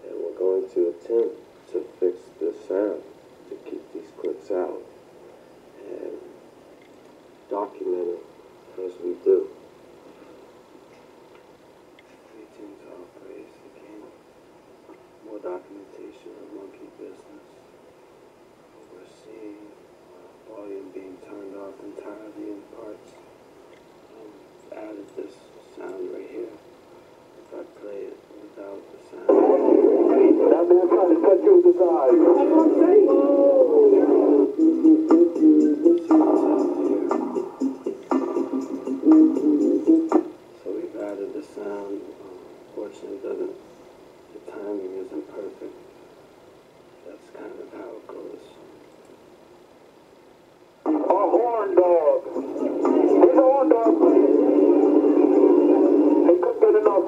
and we're going to attempt to fix this sound, to keep these clicks out, and document it as we do. Greetings, all praise the King. More documentation of monkey business. We're seeing volume being turned off entirely in parts. Added this sound right here. If I play it without the sound. That man trying to cut you with his eyes. That's what I'm saying. So we've added the sound. Unfortunately, the timing isn't perfect. That's kind of how it goes. A horn dog. He's a horn dog. He couldn't get enough.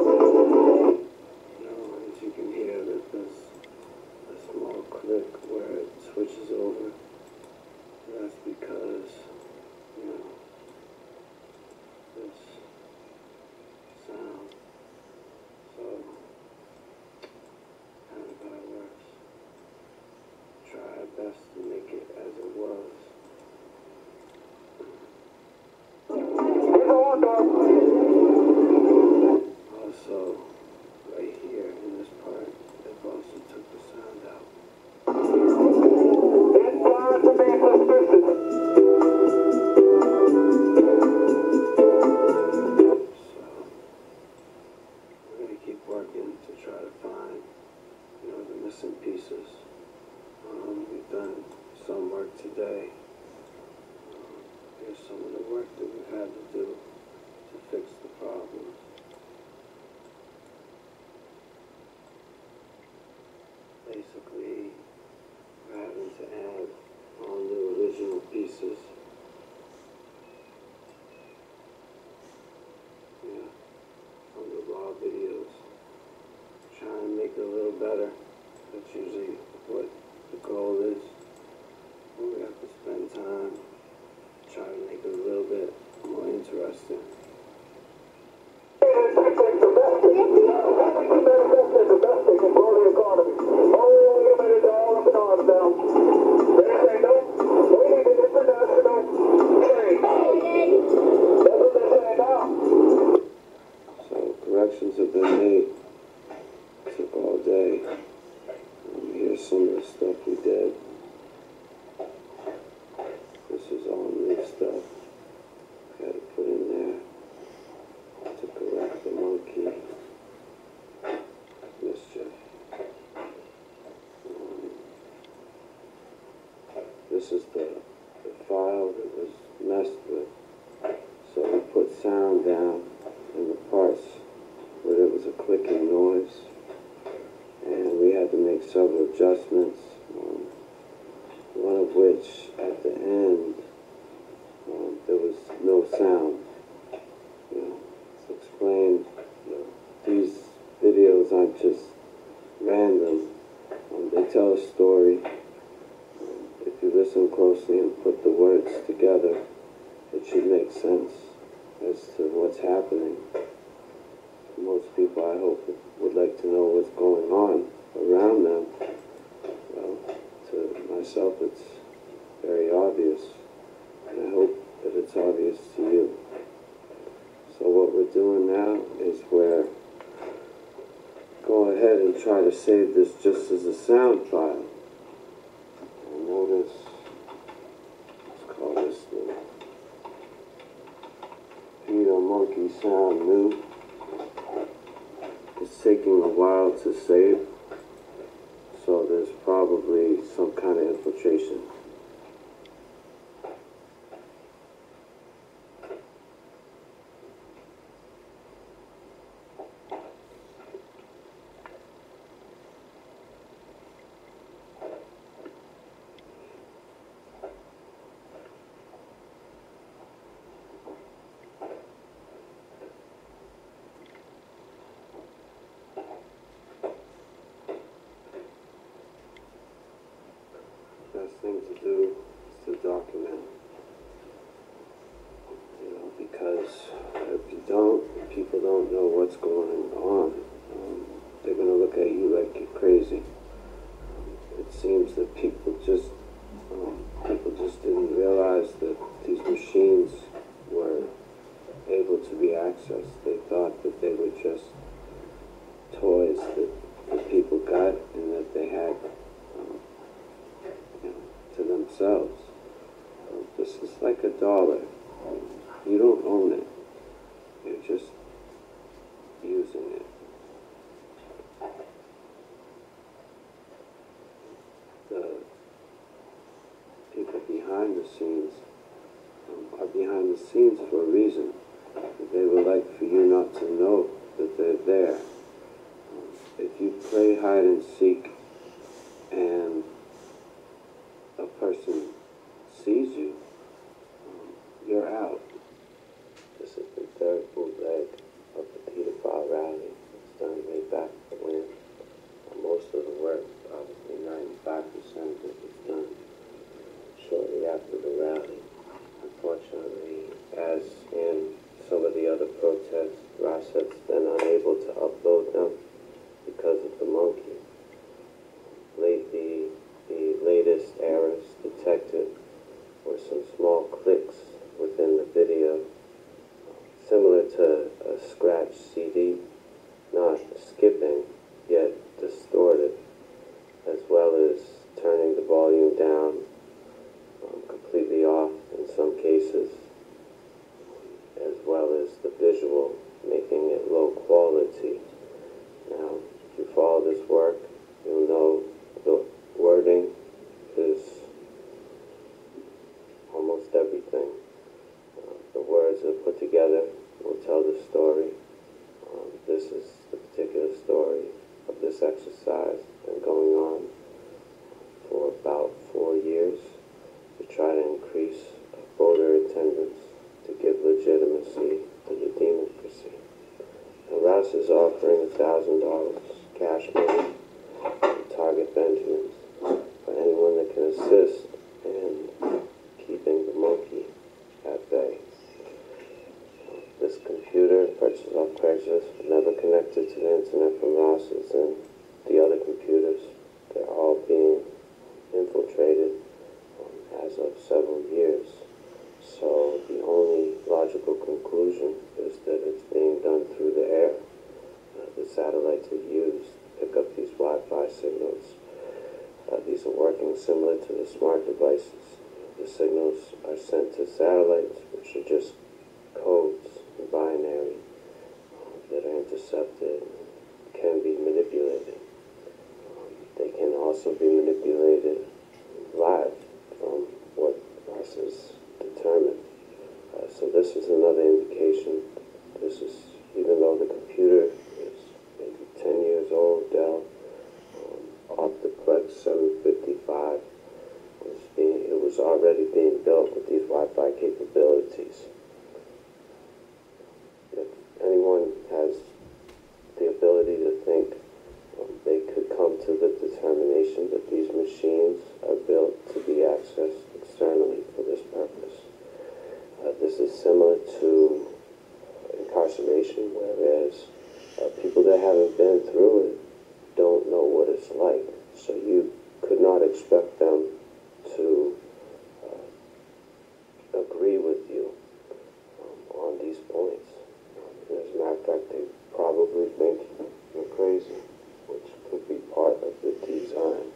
As you can hear, that there's a small click where it switches over. That's because, this sound. So, kind of how it works. Try our best to make it as it was. Also, right here in this part, they've also took the sound out. It's time to be suspicious. So, we're going to keep working to try to find, the missing pieces. We've done some work today. Here's some of the work that we've had to do to fix the problems. Basically, we're having to add all new original pieces. Yeah, from the raw videos. Trying to make it a little better. That's usually what the goal is. We have to spend time trying to make it a little bit more interesting. So corrections have been made. Took all day. Here's some of the stuff we did. This is all new stuff. Got to put in there to correct the monkey mischief. This is the file that was messed with. So we put sound down in the parts where there was a clicking noise. And we had to make several adjustments. One of which, at the end, there was no sound. Explain, these videos aren't just random. They tell a story. If you listen closely and put the words together, it should make sense as to what's happening. Most people, I hope, would like to know what's going on around them. Well, to myself, it's very obvious, and I hope that it's obvious to you. So what we're doing now is we're go ahead and try to save this just as a sound file. And notice, let's call this the Peter Monkey Sound New. It's taking a while to save, so there's probably some kind of infiltration. thing to do is to document. You know, because if you don't, if people don't know what's going on, they're going to look at you like you're crazy. It seems that people just didn't realize that these machines were able to be accessed. They thought that they were just toys that people got and that they had you know, to themselves. This is like a dollar. You don't own it. You're just using it. The people behind the scenes are behind the scenes for a reason. They would like for you not to know that they're there. If you play hide and seek and a person sees you, you're out. This is the third bootleg of the pedophile rally. It's done way back when most of the work, probably 95% of it, was done shortly after the rally. Unfortunately, as in some of the other protests, Rasret's been unable to upload them because of the monkey. Lately, the latest errors detected were some small clicks within the video, similar to a scratch CD, not skipping, yet distorted, as well as turning the volume down completely off in some cases, as well as the visual, making it low quality. Now, if you follow this work, you'll know the wording is almost everything. The words that are put together will tell the story. This is the particular story of this exercise been going on for about 4 years to try to increase voter attendance to give legitimacy to the democracy. And Rouse is offering $1,000 cash money to Target Benjamins for anyone that can assist in keeping the monkey at bay. This computer, purchased off Craigslist, never connected to the internet from Rouse's, and the other computers, they're all being infiltrated as of several years. So the only logical conclusion is that it's being done through the air. The satellites are used to pick up these Wi-Fi signals. These are working similar to the smart devices. The signals are sent to satellites, which are just codes, binary, that are intercepted, can be manipulated. They can also be manipulated live from what us is determined. So this is another indication. This is, even though the computer is maybe 10 years old, Dell, Optiplex 755 it was already being built with these Wi-Fi capabilities. If anyone has the ability to think, they could come to the determination that these machines are built to be accessed externally for this purpose. This is similar to incarceration, whereas people that haven't been through it don't know what it's like. So you could not expect them to agree with you on these points. As a matter of fact, they probably think you're crazy, which could be part of the design.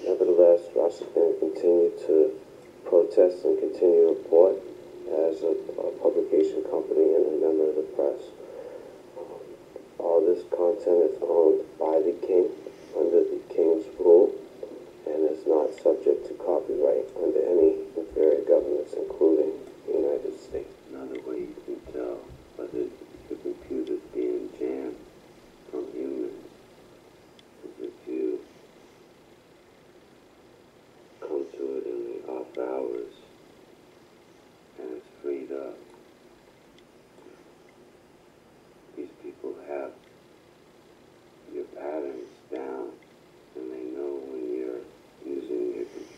Nevertheless, Ross is going to continue to protest and continue to report as a publication company and a member of the press. All this content is owned by the king under the king's rule and is not subject to copyright under any inferior governments, including the United States. Another way you can tell whether the computer's being jammed from humans is if you come to it in the off hours and it's freed up. These people have your patterns down and they know when you're using your computer.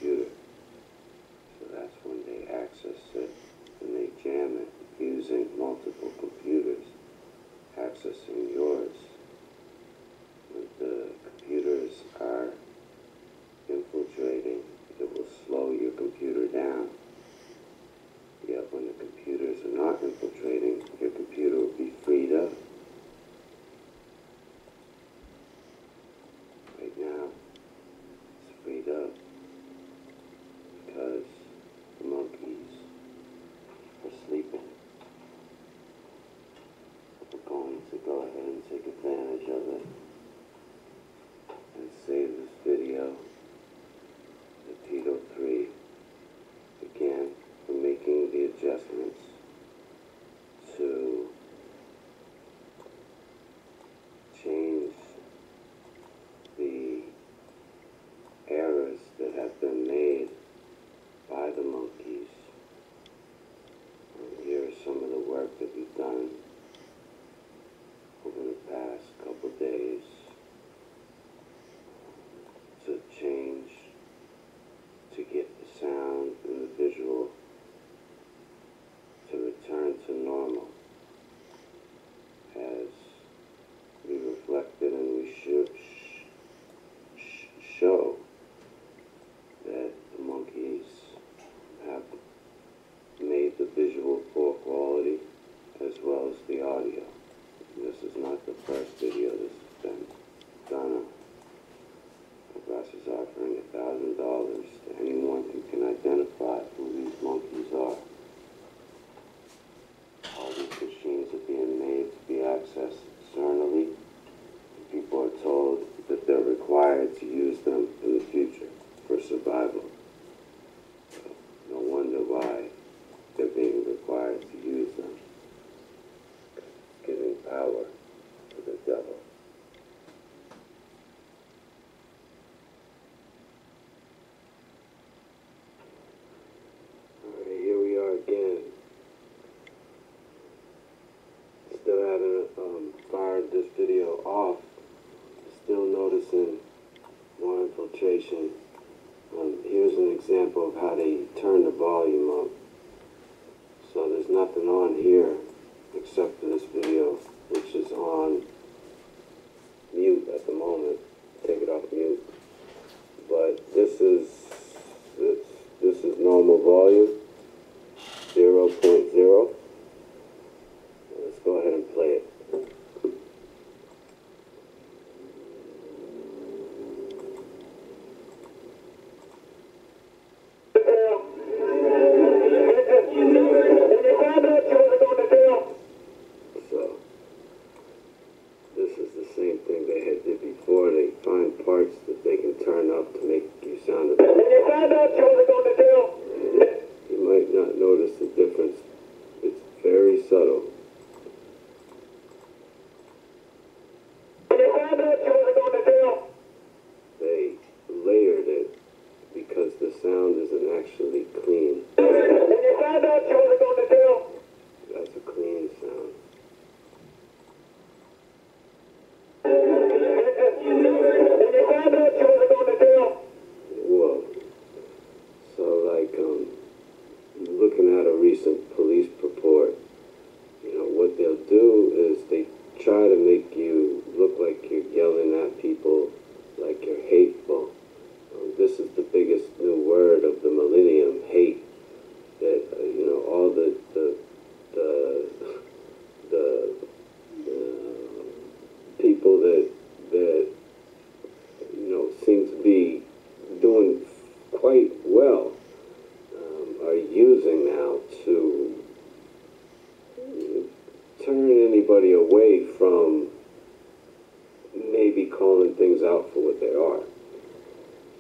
video, which is on mute at the moment. Take it off mute. But this is normal volume, 0.0. Let's go ahead and play it. So, this is the same thing they had did before. They find parts that they can turn up to make you sound a bit. You might not notice the difference. It's very subtle. They layered it because the sound isn't actually clean. That's a clean sound. Whoa. So like, looking at a recent police report, what they'll do is they try to make you look like you're yelling at people, like you're hateful. This is the biggest new word of the millennium, hate. That, all the people that seem to be doing quite well are using now to turn anybody away from maybe calling things out for what they are.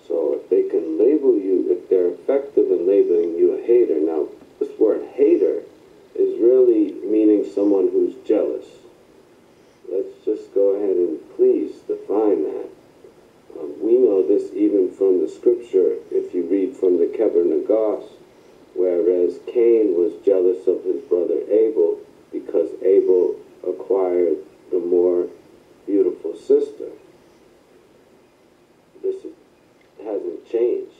So if they can label you, if they're effective in labeling you a hater, now this word hater is really meaning someone who's jealous. Let's just go ahead and please define that. We know this even from the scripture, if you read from the Keber Nagos, whereas Cain was jealous of his brother Abel because Abel acquired the more beautiful sister. This hasn't changed.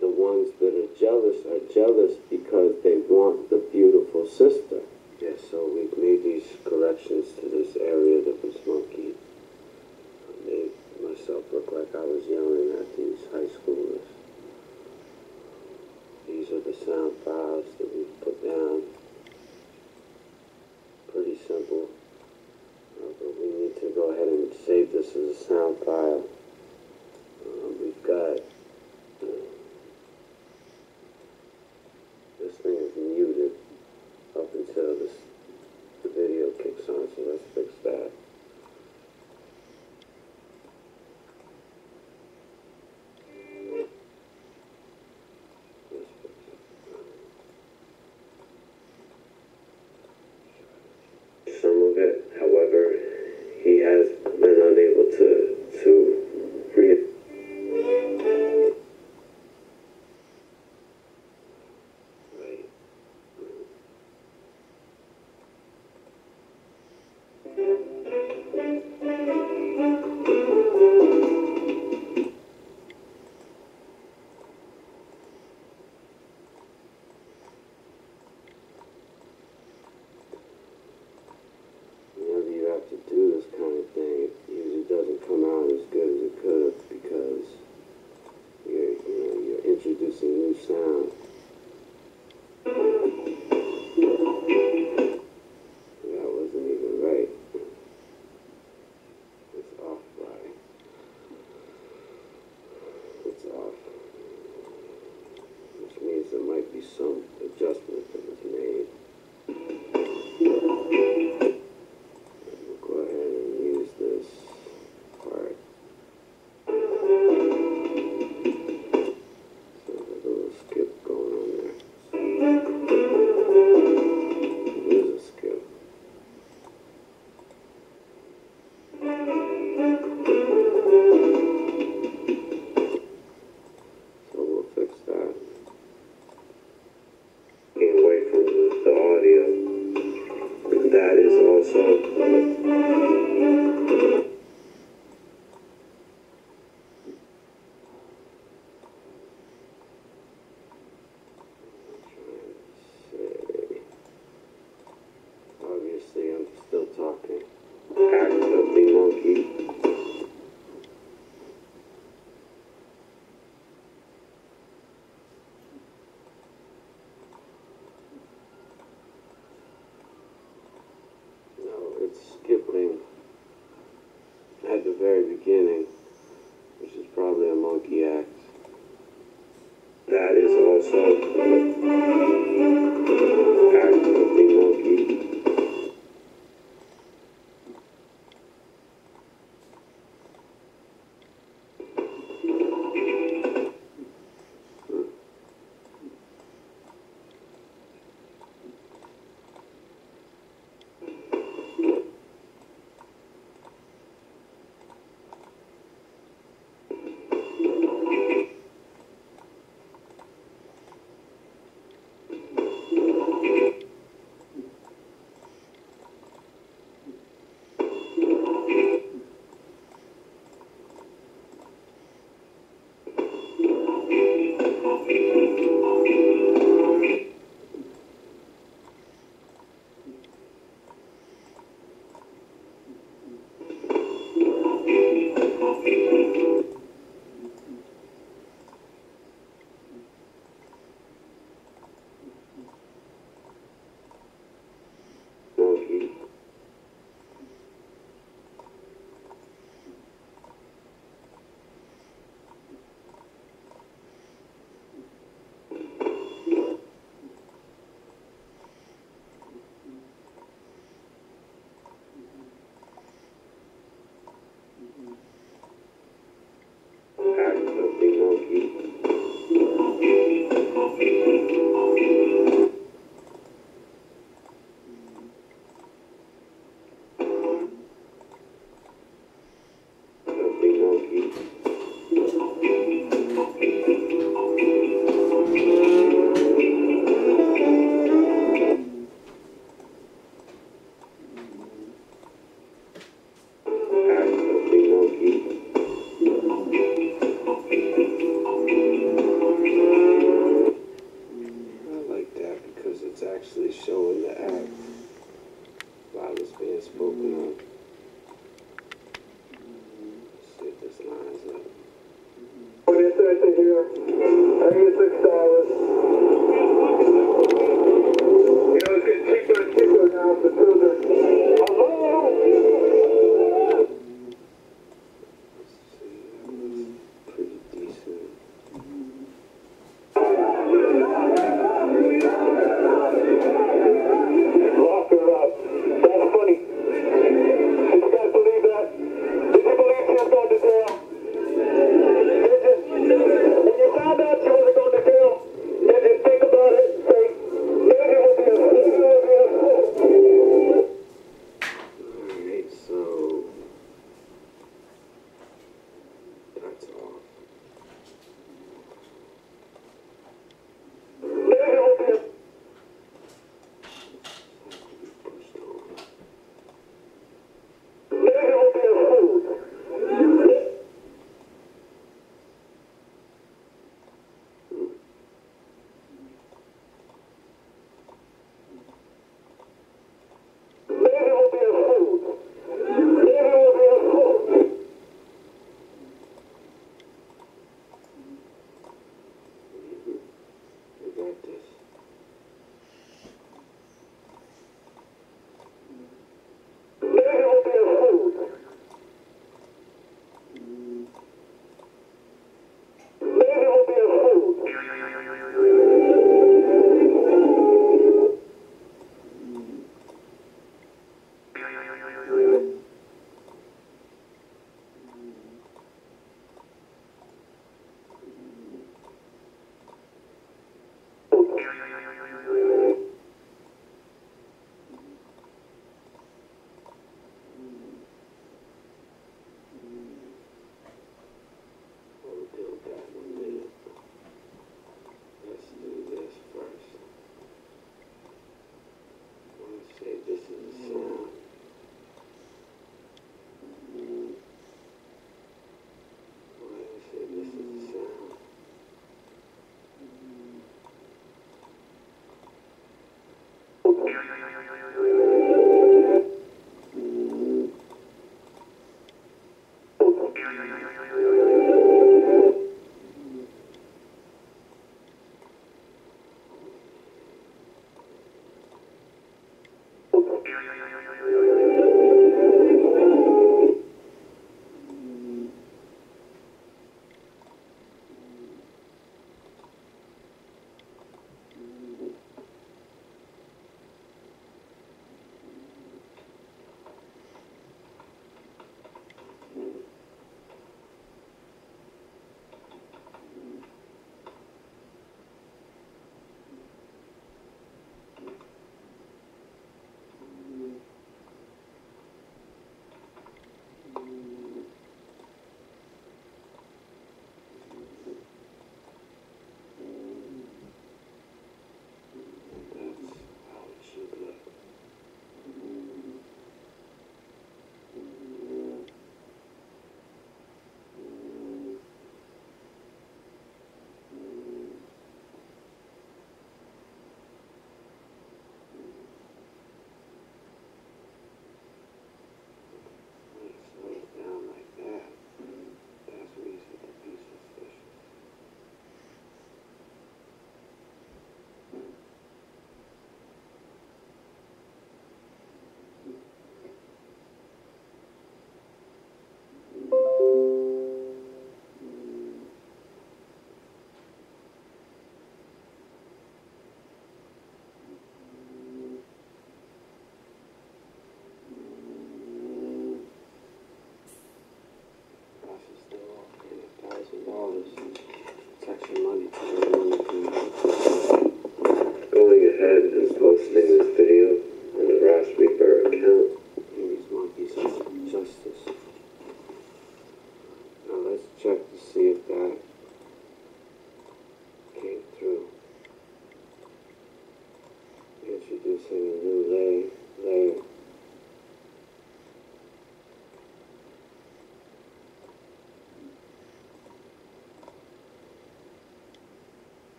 The ones that are jealous because they want the beautiful sister. Yes, so we've made these corrections to this area that was monkeyed. I made myself look like I was yelling at these high schoolers. These are the sound files that we've put down. Pretty simple. But we need to go ahead and save this as a sound file. We've got this thing is muted up until the video kicks on, so let's fix that. Some of it, however, he has been unable to read. Right. Whenever you have to do this kind of thing, it usually doesn't come out as good as it could have because you're introducing new sound. That wasn't even right. It's off, right? It's off. Which means there might be some adjustment that was made. We'll go ahead and use this part. Sounds like a little skip very beginning, which is probably a monkey act. That is also act of the monkey.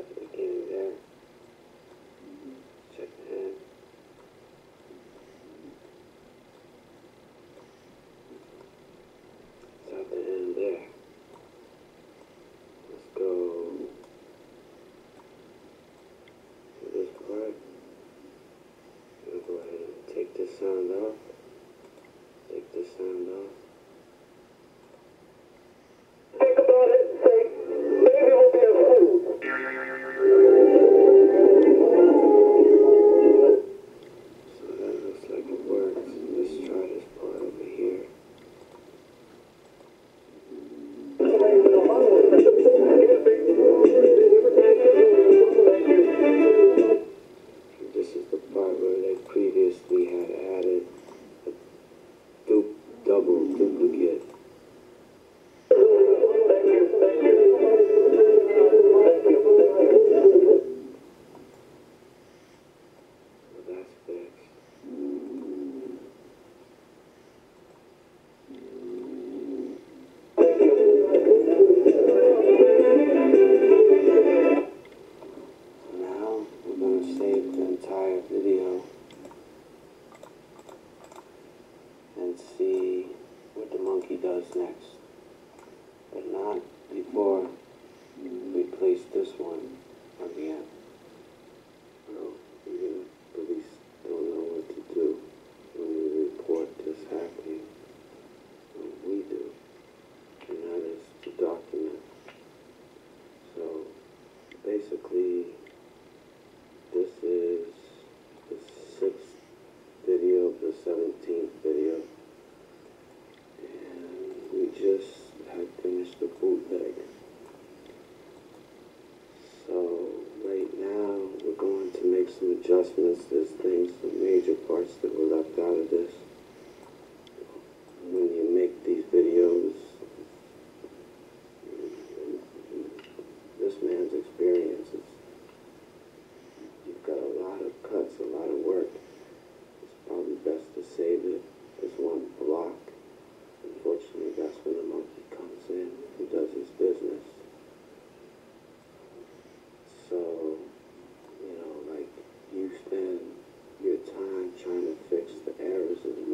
at the beginning there. Check the hand. It's at the end there. Let's go to this part. I'm going to go ahead and take this sound off. Take this sound off. Think about it and say, maybe we'll be a fool. So that looks like it works. Let's try this part over here. This is the part where they previously had added a double duplicate. So that's fixed. Now we're going to save the entire video and see what the monkey does next. But not before we place this one on the end. Well, even police don't know what to do when we report this happening. What we do, and that is to document. So basically, this is the 6th video of the 17th video, and we just had finished the bootleg. So right now we're going to make some adjustments. There's things, some major parts that were left out of this. When you make these videos, this man's experiences, you've got a lot of cuts, a lot of work. It's probably best to save it as one block. Unfortunately, that's when the monkey comes in and does his business. So, you know, like, you spend your time trying to fix the errors in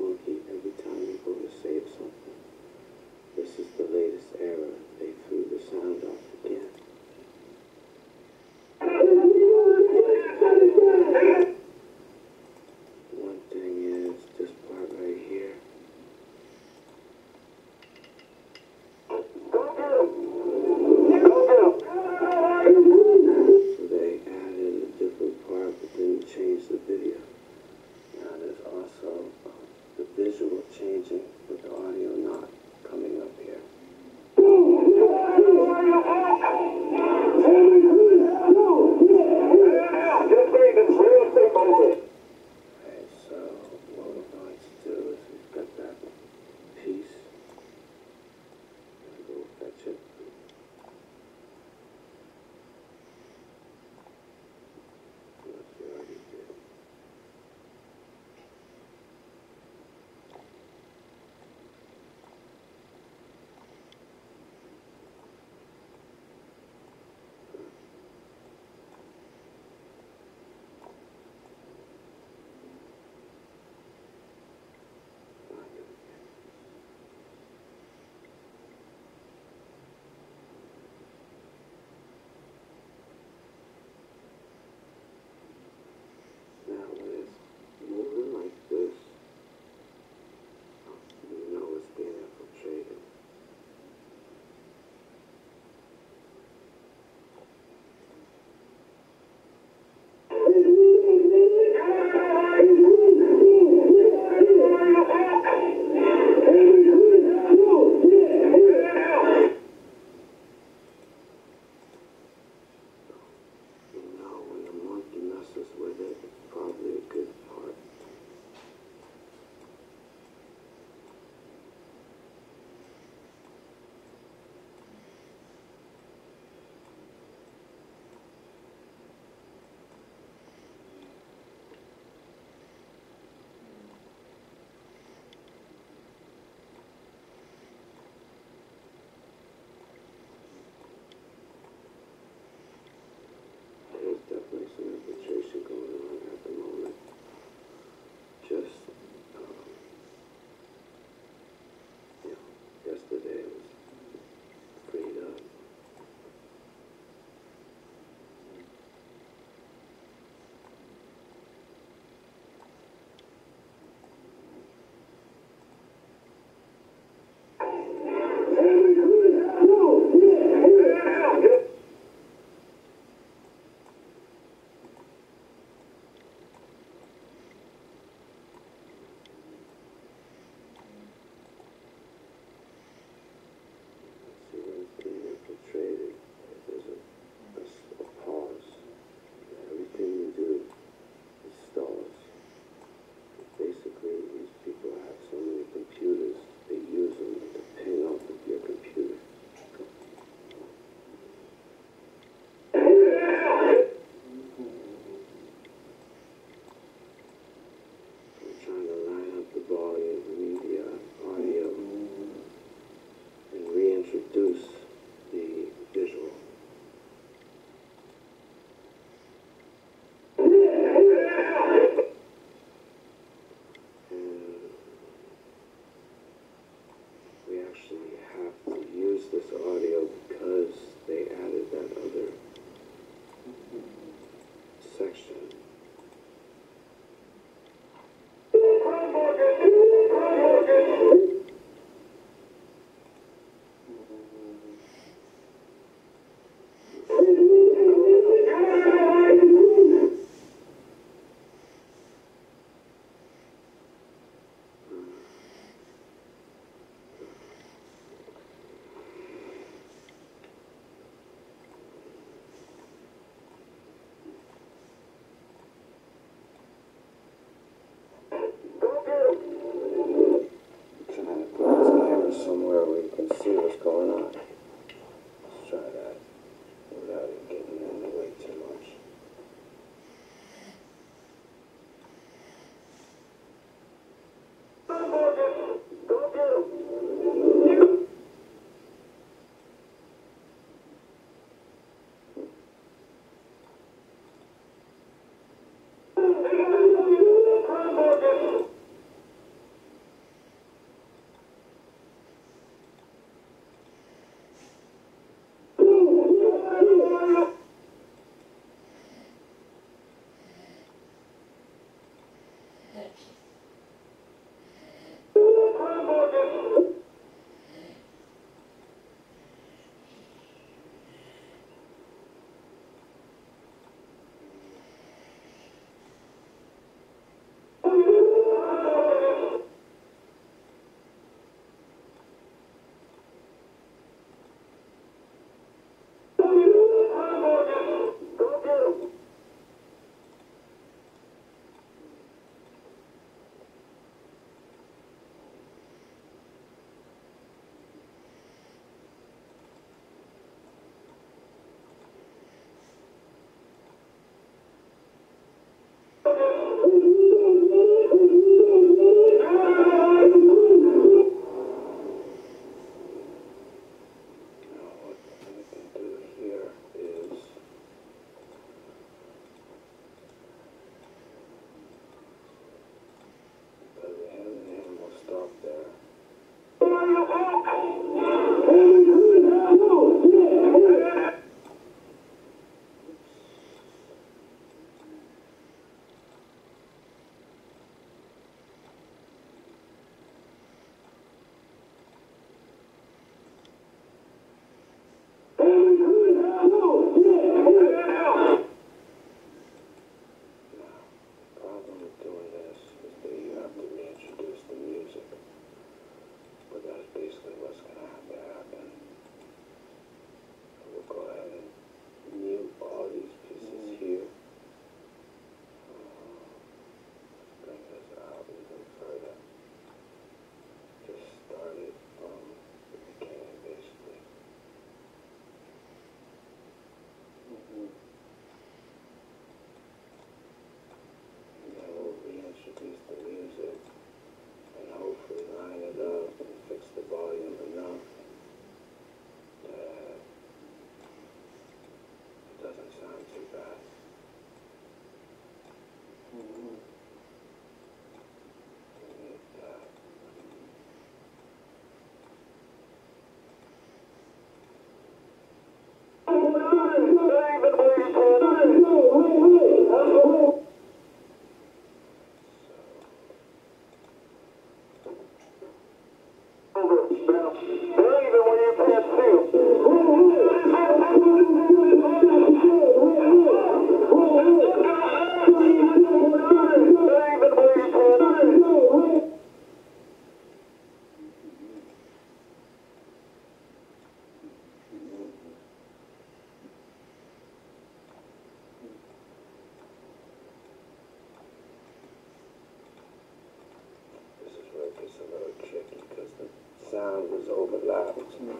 It's a little tricky because the sound was over loud. Because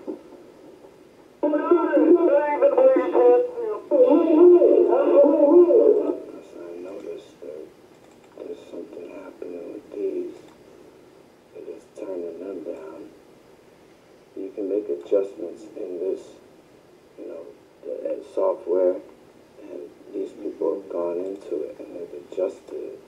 I noticed that there's something happening with these. It is turning them down. You can make adjustments in this, you know, the software, and these people have gone into it and they've adjusted it.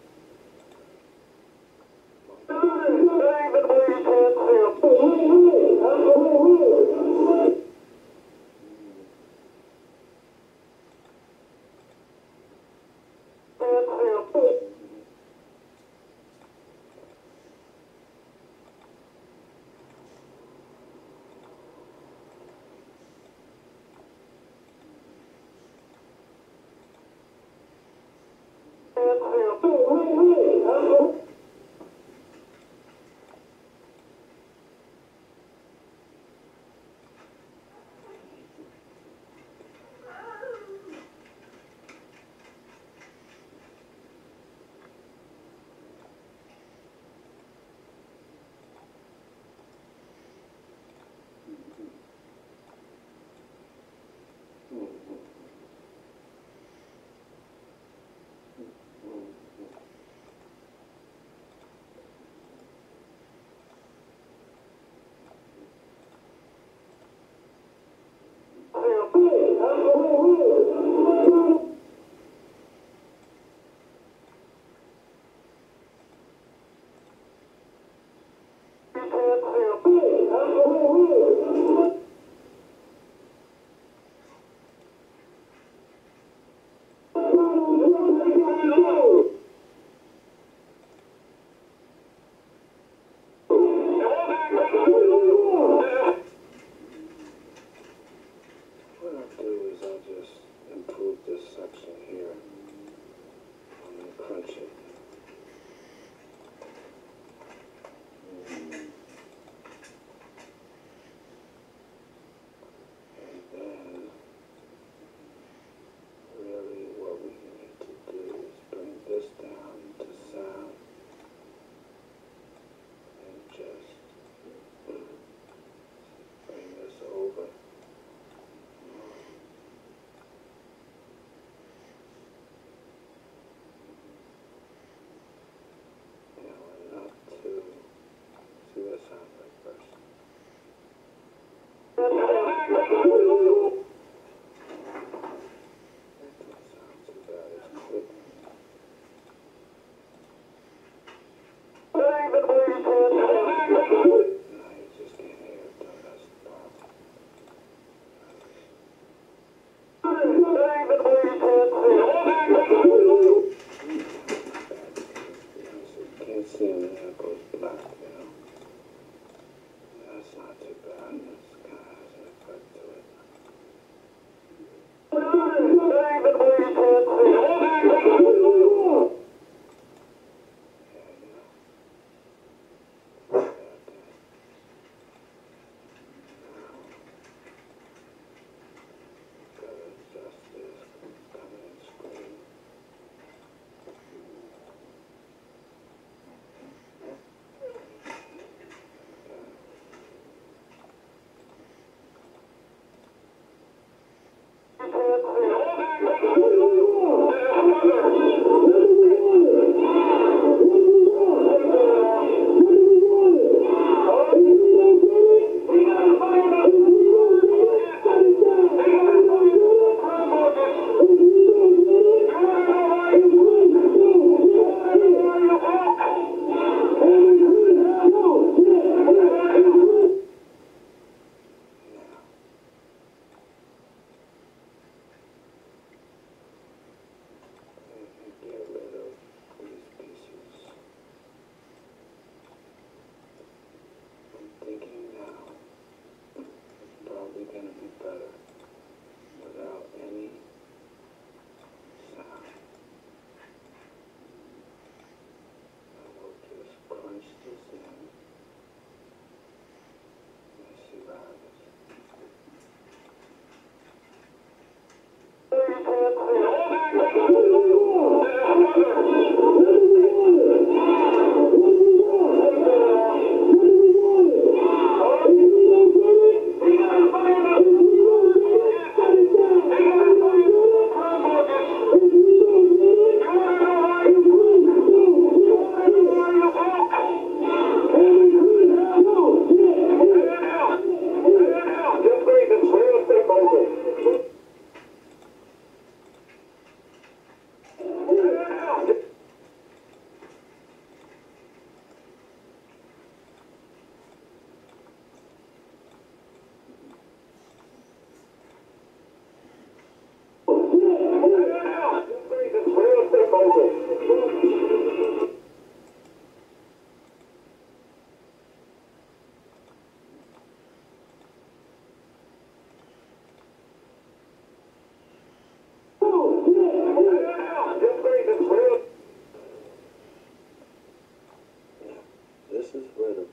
This is where the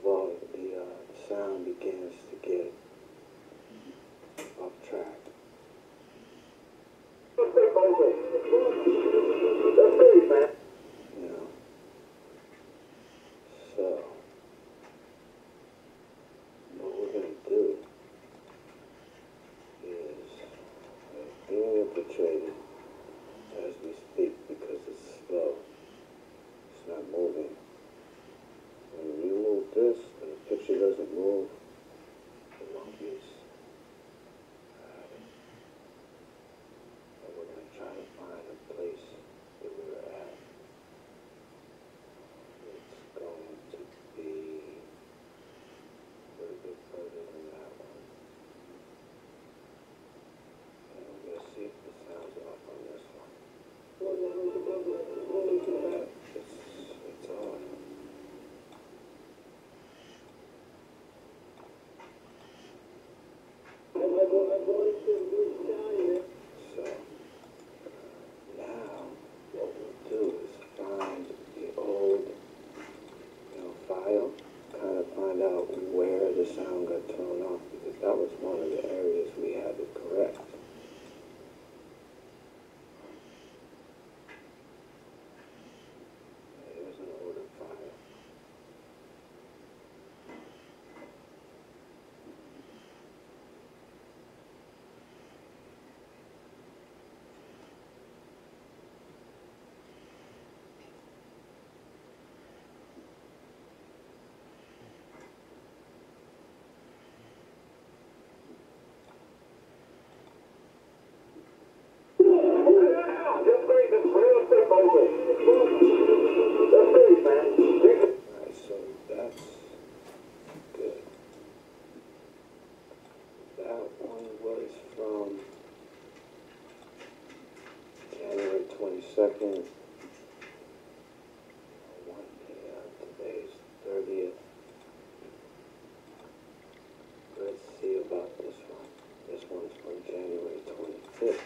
sound begins to get off track. You know. So what we're gonna do is being infiltrated as we speak because it's slow. It's not moving. When you move this and the picture doesn't move, the monkeys have it. And we're going to try to find a place that we were at. It's going to be a little bit further than that one. And we're going to see if the sound's off on this one. It's off. So now what we'll do is find the old, file, kind of find out where the sound got thrown off because that was one of the areas we had to correct. Here's an older file. Alright, so that's good. That one was from January 22nd. Today's 30th. Let's see about this one. This one's from January 25th.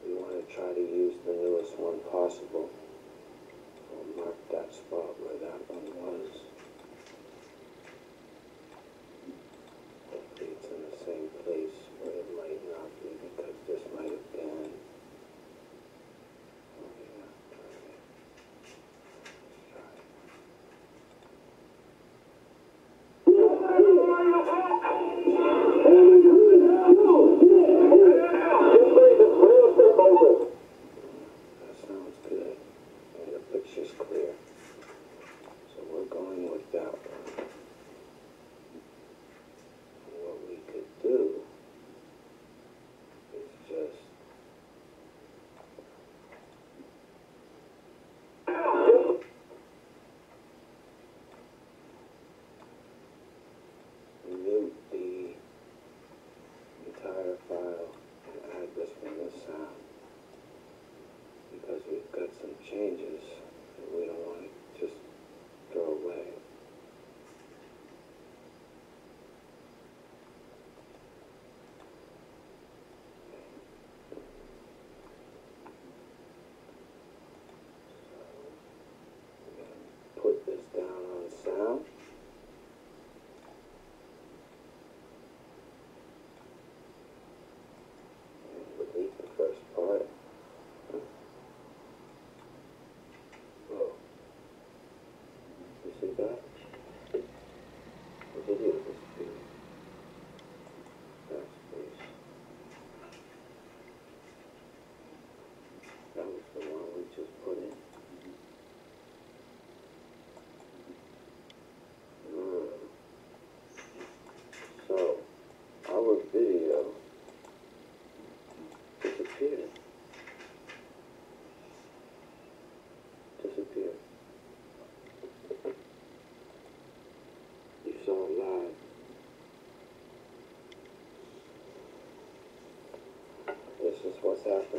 We want to try to use the newest one possible. We'll mark that spot where that one was. Hopefully it's in the same place, but it might not be because this might have been. Oh yeah, perfect. Let's try it. That sounds good. And the picture's clear. So we're going with that one. And what we could do is just mute the entire file and add this one as sound. Because we've got some changes that we don't want to just throw away. So we're going to put this down on sound. And delete the first part. after.